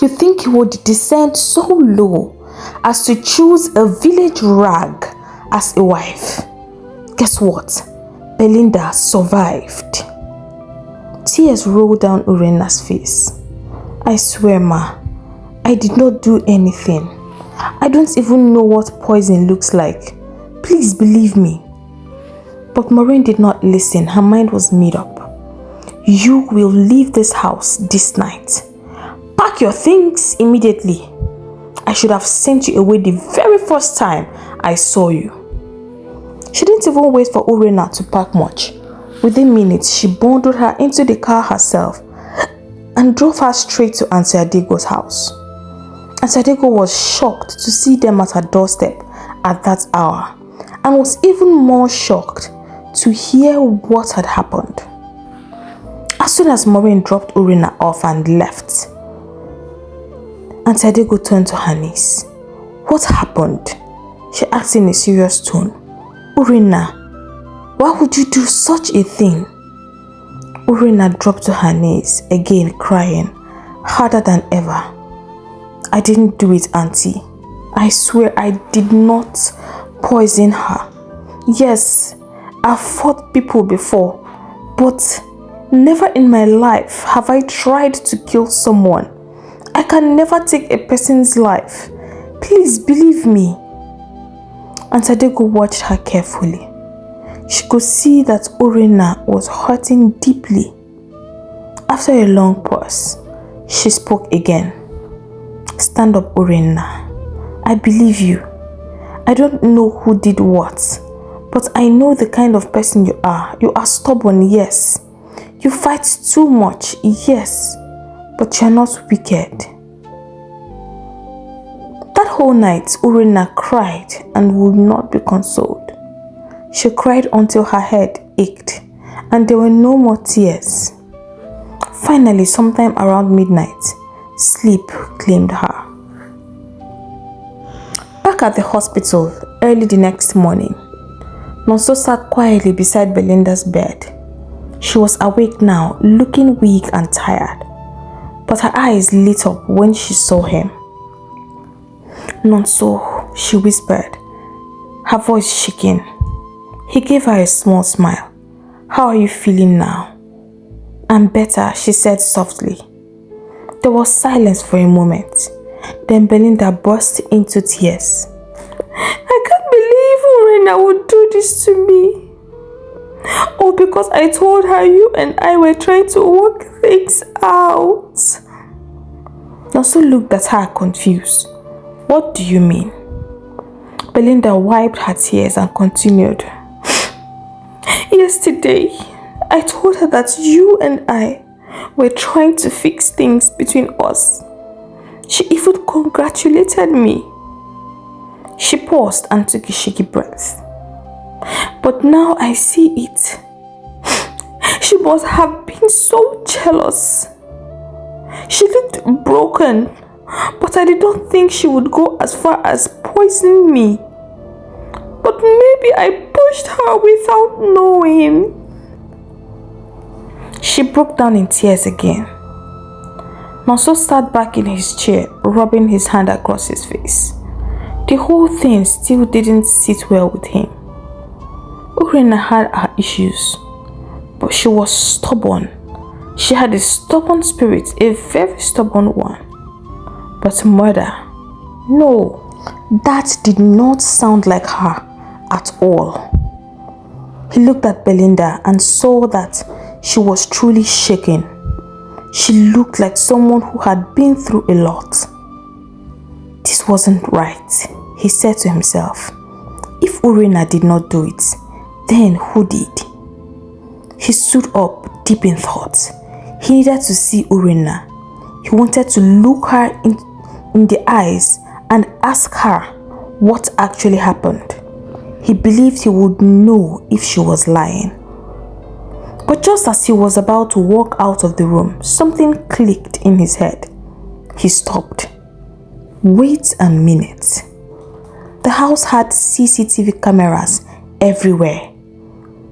You think you would descend so low as to choose a village rag as a wife? Guess what? Belinda survived. Tears rolled down Urena's face. I swear, Ma, I did not do anything. I don't even know what poison looks like. Please believe me. But Maureen did not listen. Her mind was made up. You will leave this house this night. Pack your things immediately. I should have sent you away the very first time I saw you. She didn't even wait for Urena to pack much. Within minutes, she bundled her into the car herself and drove her straight to Auntie Adego's house. Auntie Adego was shocked to see them at her doorstep at that hour and was even more shocked to hear what had happened. As soon as Maureen dropped Urena off and left, Auntie Adego turned to her niece. What happened? She asked in a serious tone. Urena, why would you do such a thing? Urena dropped to her knees, again crying, harder than ever. I didn't do it, Auntie. I swear I did not poison her. Yes, I've fought people before, but never in my life have I tried to kill someone. I can never take a person's life. Please believe me. Auntie Adego watched her carefully. She could see that Urena was hurting deeply. After a long pause, she spoke again. Stand up, Urena. I believe you. I don't know who did what, but I know the kind of person you are. You are stubborn, yes. You fight too much, yes, but you're not wicked. That whole night, Urena cried and would not be consoled. She cried until her head ached and there were no more tears. Finally, sometime around midnight, sleep claimed her. Back at the hospital, early the next morning, Nonso sat quietly beside Belinda's bed. She was awake now, looking weak and tired, but her eyes lit up when she saw him. Nonso, she whispered, her voice shaking. He gave her a small smile. How are you feeling now? I'm better, she said softly. There was silence for a moment. Then Belinda burst into tears. I can't believe Urena would do this to me. Oh, because I told her you and I were trying to work things out. Nonso looked at her confused. What do you mean? Belinda wiped her tears and continued. Yesterday, I told her that you and I were trying to fix things between us. She even congratulated me. She paused and took a shaky breath. But now I see it. She must have been so jealous. She looked broken, but I did not think she would go as far as poisoning me. But maybe I pushed her without knowing. She broke down in tears again. Nonso sat back in his chair, rubbing his hand across his face. The whole thing still didn't sit well with him. Urena had her issues, but she was stubborn. She had a stubborn spirit, a very stubborn one. But murder? No, that did not sound like her at all. He looked at Belinda and saw that she was truly shaken. She looked like someone who had been through a lot. This wasn't right, he said to himself. If Urena did not do it, then who did? He stood up, deep in thought. He needed to see Urena. He wanted to look her in the eyes and ask her what actually happened. He believed he would know if she was lying. But just as he was about to walk out of the room, something clicked in his head. He stopped. Wait a minute. The house had CCTV cameras everywhere.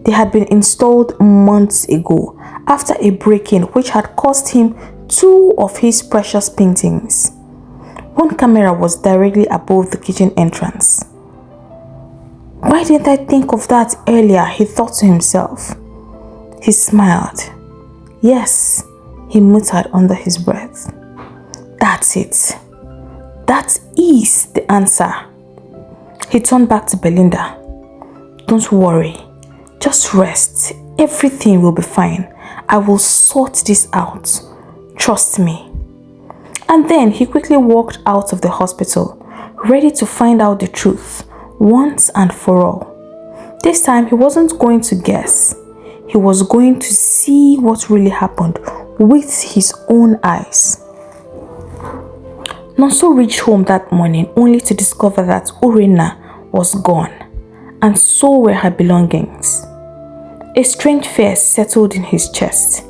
They had been installed months ago after a break-in which had cost him 2 of his precious paintings. One camera was directly above the kitchen entrance. Why didn't I think of that earlier? He thought to himself. He smiled. Yes, he muttered under his breath. That's it. That is the answer. He turned back to Belinda. Don't worry. Just rest. Everything will be fine. I will sort this out. Trust me. And then he quickly walked out of the hospital, ready to find out the truth once and for all. This time he wasn't going to guess. He was going to see what really happened with his own eyes. Nonso reached home that morning only to discover that Urena was gone, and so were her belongings. A strange fear settled in his chest.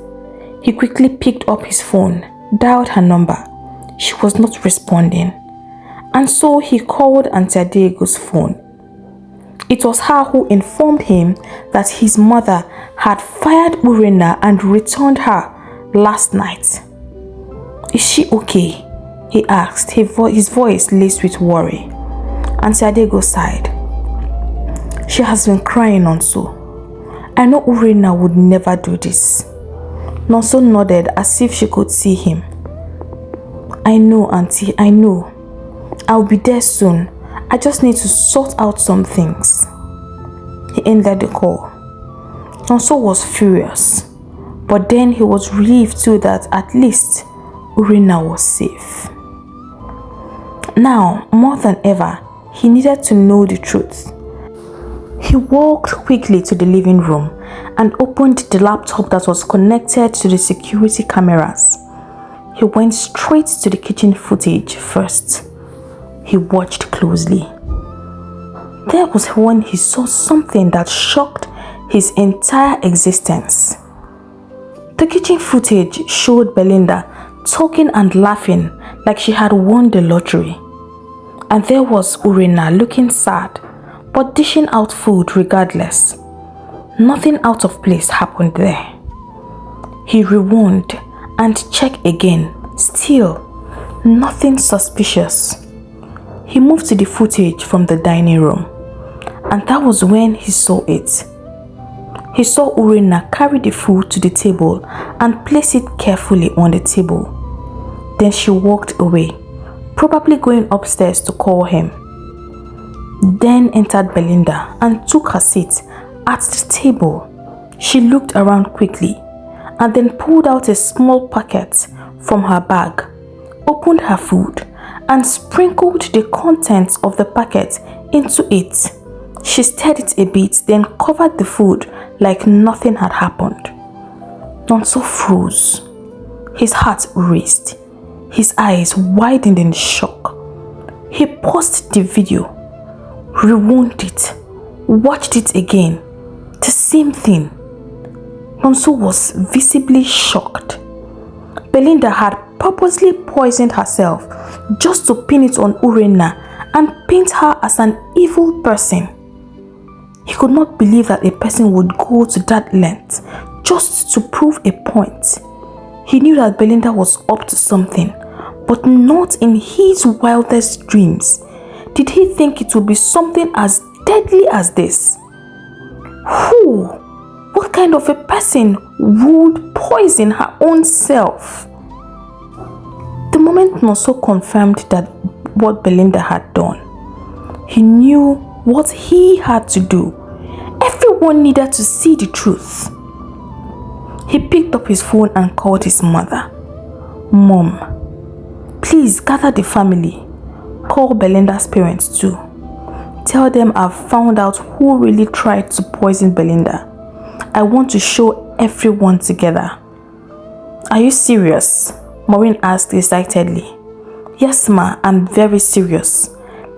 He quickly picked up his phone, dialed her number. She was not responding, and so he called Auntie Adiego's phone. It was her who informed him that his mother had fired Urena and returned her last night. Is she okay? He asked, his voice laced with worry. Auntie Adego sighed. She has been crying, Nonso. I know Urena would never do this. Nonso nodded as if she could see him. I know, Auntie, I know. I'll be there soon. I just need to sort out some things. He ended the call. Nonso was furious, but then he was relieved too that at least Urena was safe. Now, more than ever, he needed to know the truth. He walked quickly to the living room and opened the laptop that was connected to the security cameras. He went straight to the kitchen footage first. He watched closely. There was when he saw something that shocked his entire existence. The kitchen footage showed Belinda talking and laughing like she had won the lottery. And there was Urena looking sad, but dishing out food regardless. Nothing out of place happened there. He rewound and checked again. Still, nothing suspicious. He moved to the footage from the dining room, and that was when he saw it. He saw Urena carry the food to the table and place it carefully on the table. Then she walked away, probably going upstairs to call him. Then entered Belinda and took her seat at the table. She looked around quickly and then pulled out a small packet from her bag, opened her food, and sprinkled the contents of the packet into it. She stirred it a bit, then covered the food like nothing had happened. Nonso froze. His heart raced. His eyes widened in shock. He paused the video, rewound it, watched it again. The same thing. Nonso was visibly shocked. Belinda had purposely poisoned herself just to pin it on Urenna and paint her as an evil person. He could not believe that a person would go to that length just to prove a point. He knew that Belinda was up to something, but not in his wildest dreams did he think it would be something as deadly as this. Who? What kind of a person would poison her own self? The moment Nonso confirmed that what Belinda had done, he knew what he had to do. Everyone needed to see the truth. He picked up his phone and called his mother. Mom, please gather the family. Call Belinda's parents too. Tell them I've found out who really tried to poison Belinda. I want to show everyone together. Are you serious? Maureen asked excitedly. Yes, ma, I'm very serious.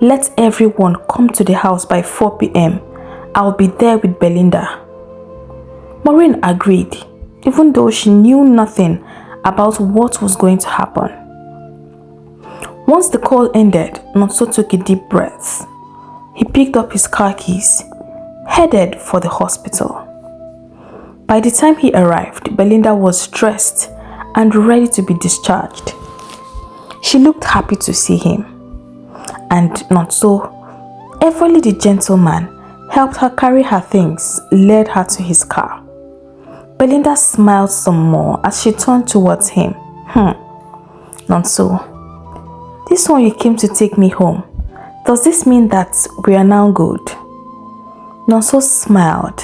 Let everyone come to the house by 4 p.m. I'll be there with Belinda. Maureen agreed, even though she knew nothing about what was going to happen. Once the call ended, Nonso took a deep breath. He picked up his car keys, headed for the hospital. By the time he arrived, Belinda was dressed and ready to be discharged. She looked happy to see him, and Nonso, Everly the gentleman, helped her carry her things, led her to his car. Belinda smiled some more as she turned towards him. Nonso, this one you came to take me home. Does this mean that we are now good? Nonso smiled,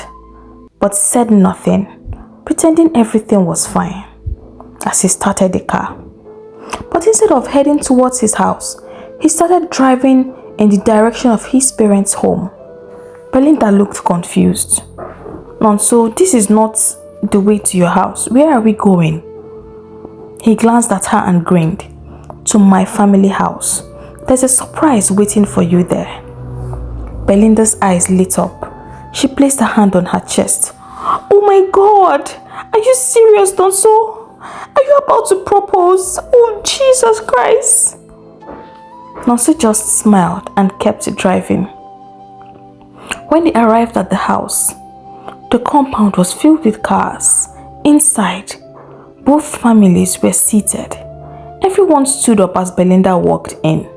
but said nothing, pretending everything was fine, as he started the car. But instead of heading towards his house, he started driving in the direction of his parents' home. Belinda looked confused. Nonso, this is not the way to your house. Where are we going? He glanced at her and grinned. To my family house. There's a surprise waiting for you there. Belinda's eyes lit up. She placed her hand on her chest. Oh my God! Are you serious, Nonso? Are you about to propose? Oh, Jesus Christ! Nonso just smiled and kept driving. When they arrived at the house, the compound was filled with cars. Inside, both families were seated. Everyone stood up as Belinda walked in.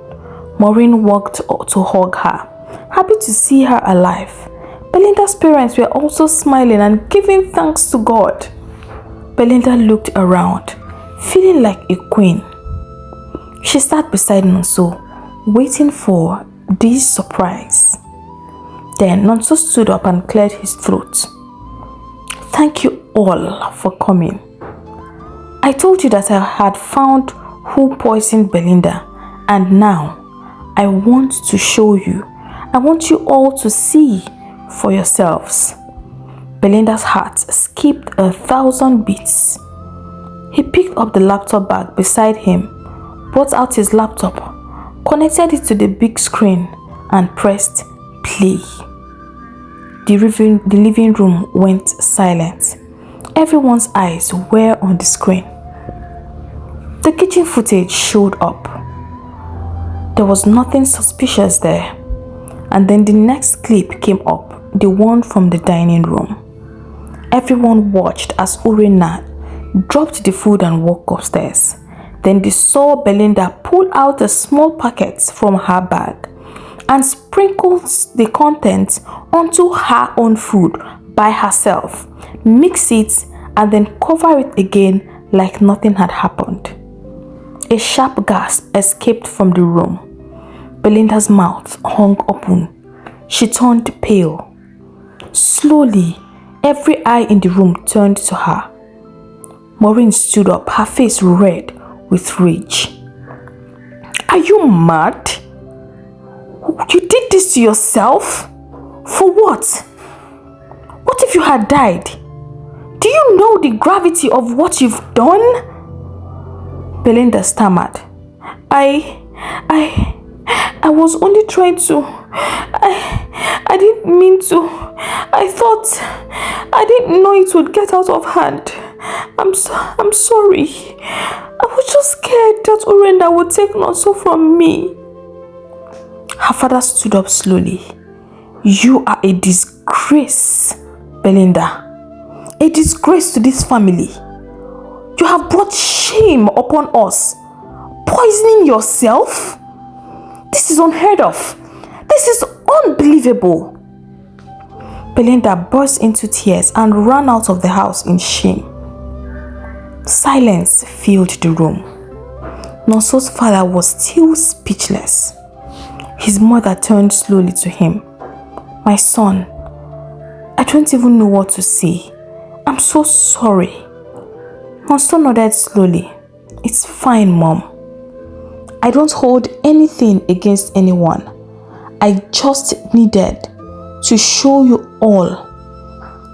Maureen walked to hug her, happy to see her alive. Belinda's parents were also smiling and giving thanks to God. Belinda looked around, feeling like a queen. She sat beside Nonso, waiting for this surprise. Then Nonso stood up and cleared his throat. Thank you all for coming. I told you that I had found who poisoned Belinda, and now I want to show you. I want you all to see for yourselves. Belinda's heart skipped 1,000 beats. He picked up the laptop bag beside him, brought out his laptop, connected it to the big screen, and pressed play. The living room went silent. Everyone's eyes were on the screen. The kitchen footage showed up. There was nothing suspicious there. And then the next clip came up, the one from the dining room. Everyone watched as Urena dropped the food and walked upstairs. Then they saw Belinda pull out a small packet from her bag and sprinkle the contents onto her own food by herself, mix it, and then cover it again like nothing had happened. A sharp gasp escaped from the room. Belinda's mouth hung open. She turned pale. Slowly, every eye in the room turned to her. Maureen stood up, her face red with rage. Are you mad? You did this to yourself? For what? What if you had died? Do you know the gravity of what you've done? Belinda stammered. I was only trying to. I didn't mean to. I didn't know it would get out of hand. I'm sorry. I was just scared that Urena would take Nonso from me. Her father stood up slowly. You are a disgrace, Belinda. A disgrace to this family. You have brought shame upon us. Poisoning yourself? This is unheard of. This is unbelievable. Belinda burst into tears and ran out of the house in shame. Silence filled the room. Nonso's father was still speechless. His mother turned slowly to him. My son, I don't even know what to say. I'm so sorry. Nonso nodded slowly. It's fine, Mom. I don't hold anything against anyone. I just needed to show you all,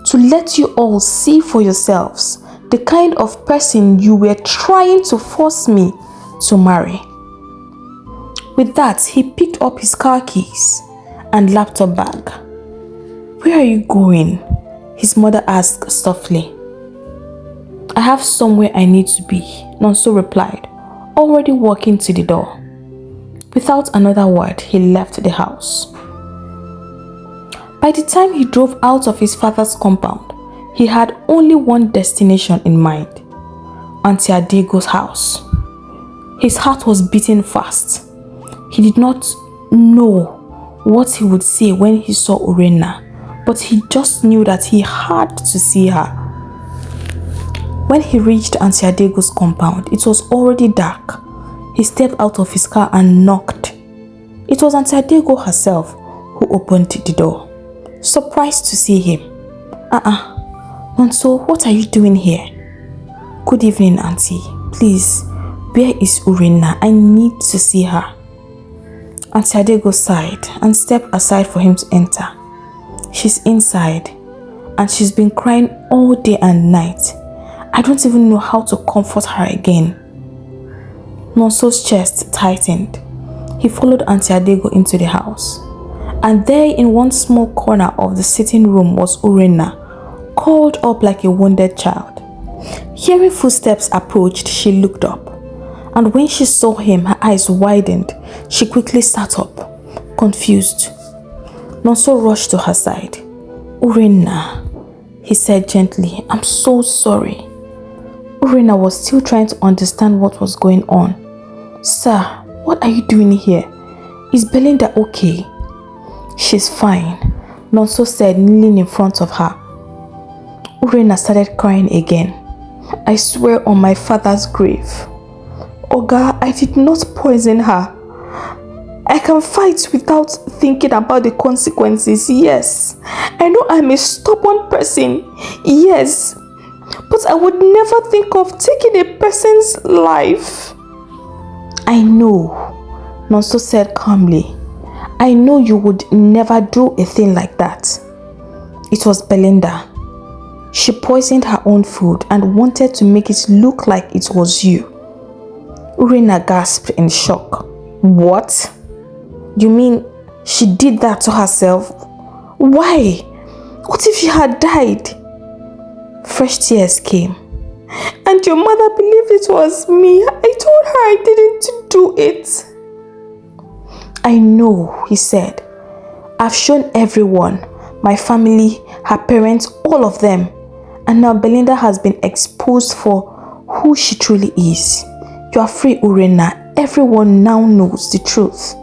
to let you all see for yourselves the kind of person you were trying to force me to marry. With that, he picked up his car keys and laptop bag. Where are you going? His mother asked softly. I have somewhere I need to be, Nonso replied, already walking to the door. Without another word, he left the house. By the time he drove out of his father's compound, he had only one destination in mind, Auntie Adego's house. His heart was beating fast. He did not know what he would say when he saw Urena, but he just knew that he had to see her. When he reached Auntie Adego's compound, it was already dark. He stepped out of his car and knocked. It was Auntie Adego herself who opened the door, surprised to see him. Nonso, what are you doing here? Good evening, Auntie. Please, where is Urena? I need to see her. Auntie Adego sighed and stepped aside for him to enter. She's inside and she's been crying all day and night. I don't even know how to comfort her again. Nonso's chest tightened. He followed Auntie Adego into the house. And there in one small corner of the sitting room was Urena, curled up like a wounded child. Hearing footsteps approached, she looked up. And when she saw him, her eyes widened. She quickly sat up, confused. Nonso rushed to her side. Urena, he said gently, I'm so sorry. Urena was still trying to understand what was going on. Sir, what are you doing here? Is Belinda okay? She's fine, Nonso said, kneeling in front of her. Urena started crying again. I swear on my father's grave. Oga, I did not poison her. I can fight without thinking about the consequences, yes. I know I'm a stubborn person, yes. But I would never think of taking a person's life. I know, Nonso said calmly. I know you would never do a thing like that. It was Belinda. She poisoned her own food and wanted to make it look like it was you. Urena gasped in shock. What? You mean she did that to herself? Why? What if she had died? Fresh tears came. And your mother believed it was me. I told her I didn't do it. I know, he said. I've shown everyone, my family, her parents, all of them. And now Belinda has been exposed for who she truly is. You are free, Urena. Everyone now knows the truth.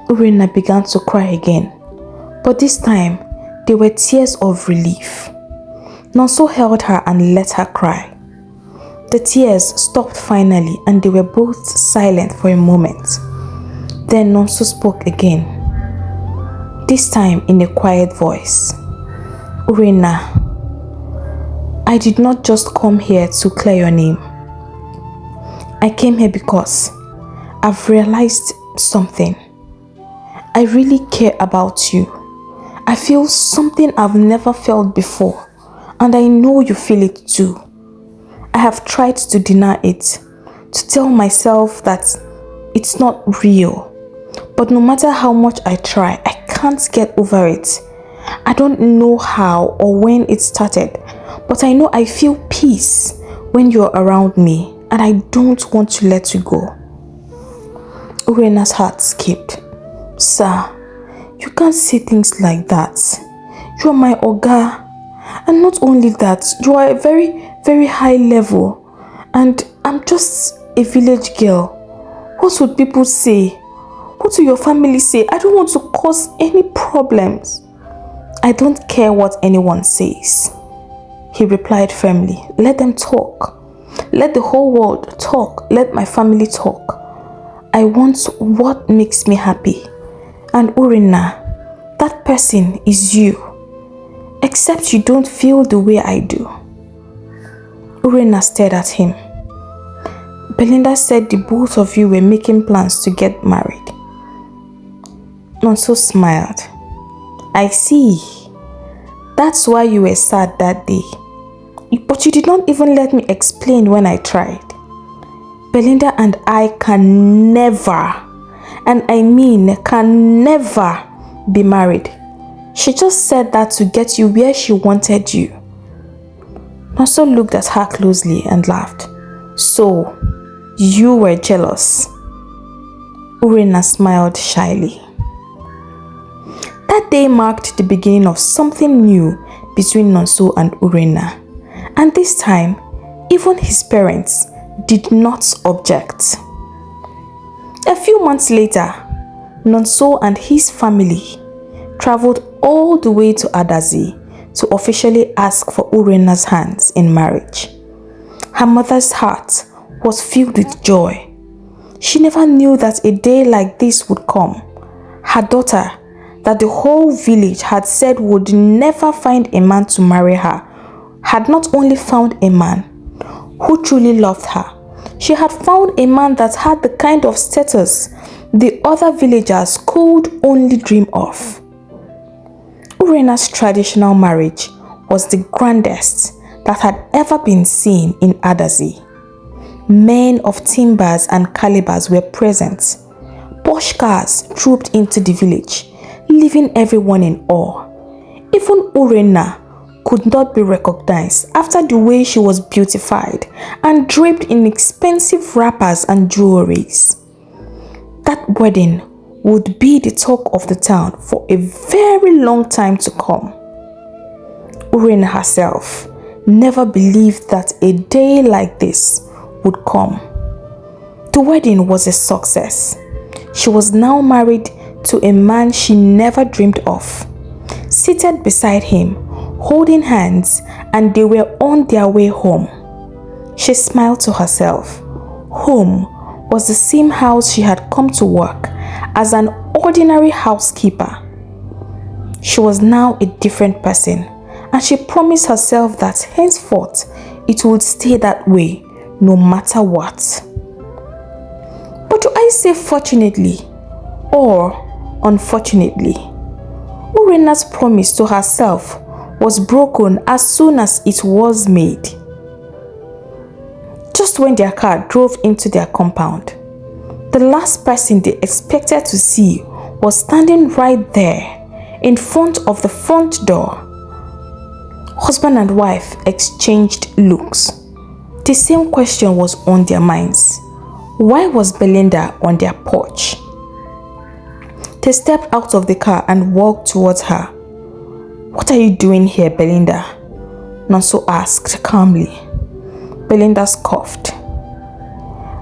Urena began to cry again. But this time, they were tears of relief. Nonso held her and let her cry. The tears stopped finally and they were both silent for a moment. Then Nonso spoke again, this time in a quiet voice. Urena, I did not just come here to clear your name. I came here because I've realized something. I really care about you. I feel something I've never felt before, and I know you feel it too. I have tried to deny it, to tell myself that it's not real. But no matter how much I try, I can't get over it. I don't know how or when it started, but I know I feel peace when you're around me, and I don't want to let you go. Urena's heart skipped. Sir, you can't say things like that. You're my Oga. And not only that, you are a very, very high level. And I'm just a village girl. What would people say? What will your family say? I don't want to cause any problems. I don't care what anyone says, he replied firmly. Let them talk. Let the whole world talk. Let my family talk. I want what makes me happy. And Urena, that person is you. Except you don't feel the way I do. Urena stared at him. Belinda said the both of you were making plans to get married. Nonso smiled. I see. That's why you were sad that day. But you did not even let me explain when I tried. Belinda and I can never, and I mean can never, be married. She just said that to get you where she wanted you. Nonso looked at her closely and laughed. So, you were jealous. Urena smiled shyly. That day marked the beginning of something new between Nonso and Urena. And this time, even his parents did not object. A few months later, Nonso and his family traveled all the way to Adazi to officially ask for Urena's hands in marriage. Her mother's heart was filled with joy. She never knew that a day like this would come. Her daughter, that the whole village had said would never find a man to marry her, had not only found a man who truly loved her, she had found a man that had the kind of status the other villagers could only dream of. Urena's traditional marriage was the grandest that had ever been seen in Adazi. Men of timbers and calibers were present. Posh cars trooped into the village, leaving everyone in awe. Even Urena could not be recognized after the way she was beautified and draped in expensive wrappers and jewelries. That wedding would be the talk of the town for a very long time to come. Urena herself never believed that a day like this would come. The wedding was a success. She was now married to a man she never dreamed of. Seated beside him, holding hands, and they were on their way home. She smiled to herself. Home was the same house she had come to work as an ordinary housekeeper. She was now a different person, and she promised herself that henceforth it would stay that way no matter what. But do I say fortunately or unfortunately? Urena's promise to herself was broken as soon as it was made. Just when their car drove into their compound, the last person they expected to see was standing right there in front of the front door. Husband and wife exchanged looks. The same question was on their minds. Why was Belinda on their porch? They stepped out of the car and walked towards her. What are you doing here, Belinda? Nonso asked calmly. Belinda scoffed.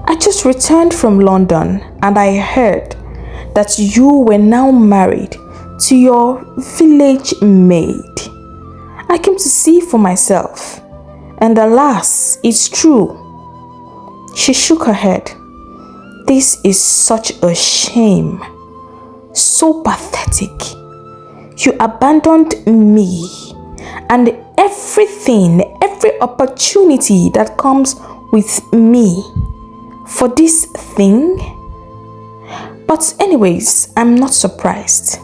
I just returned from London and I heard that you were now married to your village maid. I came to see for myself, and alas, it's true. She shook her head. This is such a shame. So pathetic. You abandoned me and everything, every opportunity that comes with me for this thing. But anyways, I'm not surprised.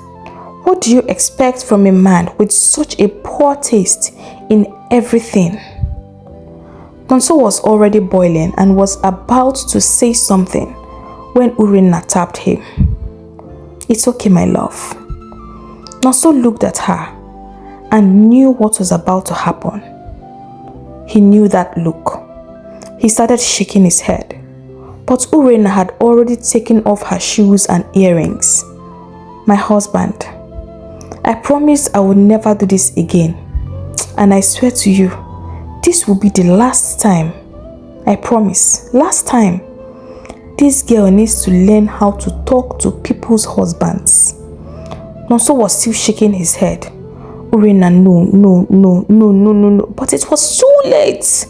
What do you expect from a man with such a poor taste in everything? Nonso was already boiling and was about to say something when Urena tapped him. "It's okay, my love." Nonso looked at her and knew what was about to happen. He knew that look. He started shaking his head, but Urena had already taken off her shoes and earrings. "My husband, I promise I will never do this again. And I swear to you, this will be the last time. I promise, last time. This girl needs to learn how to talk to people's husbands." Nonso was still shaking his head. "Urena, no. But it was too late."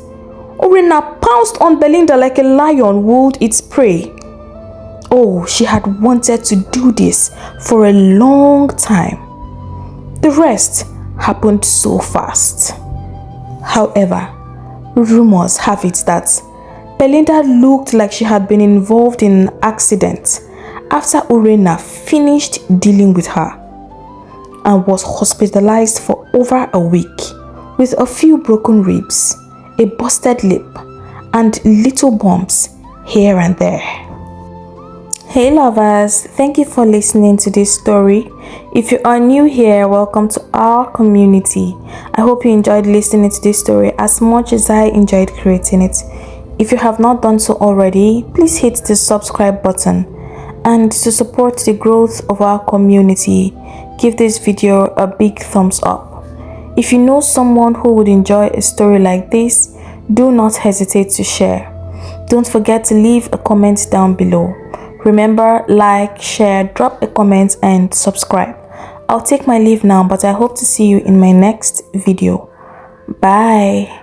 Urena pounced on Belinda like a lion would its prey. Oh, she had wanted to do this for a long time. The rest happened so fast. However, rumors have it that Belinda looked like she had been involved in an accident after Urena finished dealing with her and was hospitalized for over a week with a few broken ribs, a busted lip, and little bumps here and there. Hey lovers, thank you for listening to this story. If you are new here, welcome to our community. I hope you enjoyed listening to this story as much as I enjoyed creating it. If you have not done so already, please hit the subscribe button. And to support the growth of our community, give this video a big thumbs up. If you know someone who would enjoy a story like this, do not hesitate to share. Don't forget to leave a comment down below. Remember, like, share, drop a comment and subscribe. I'll take my leave now, but I hope to see you in my next video. Bye.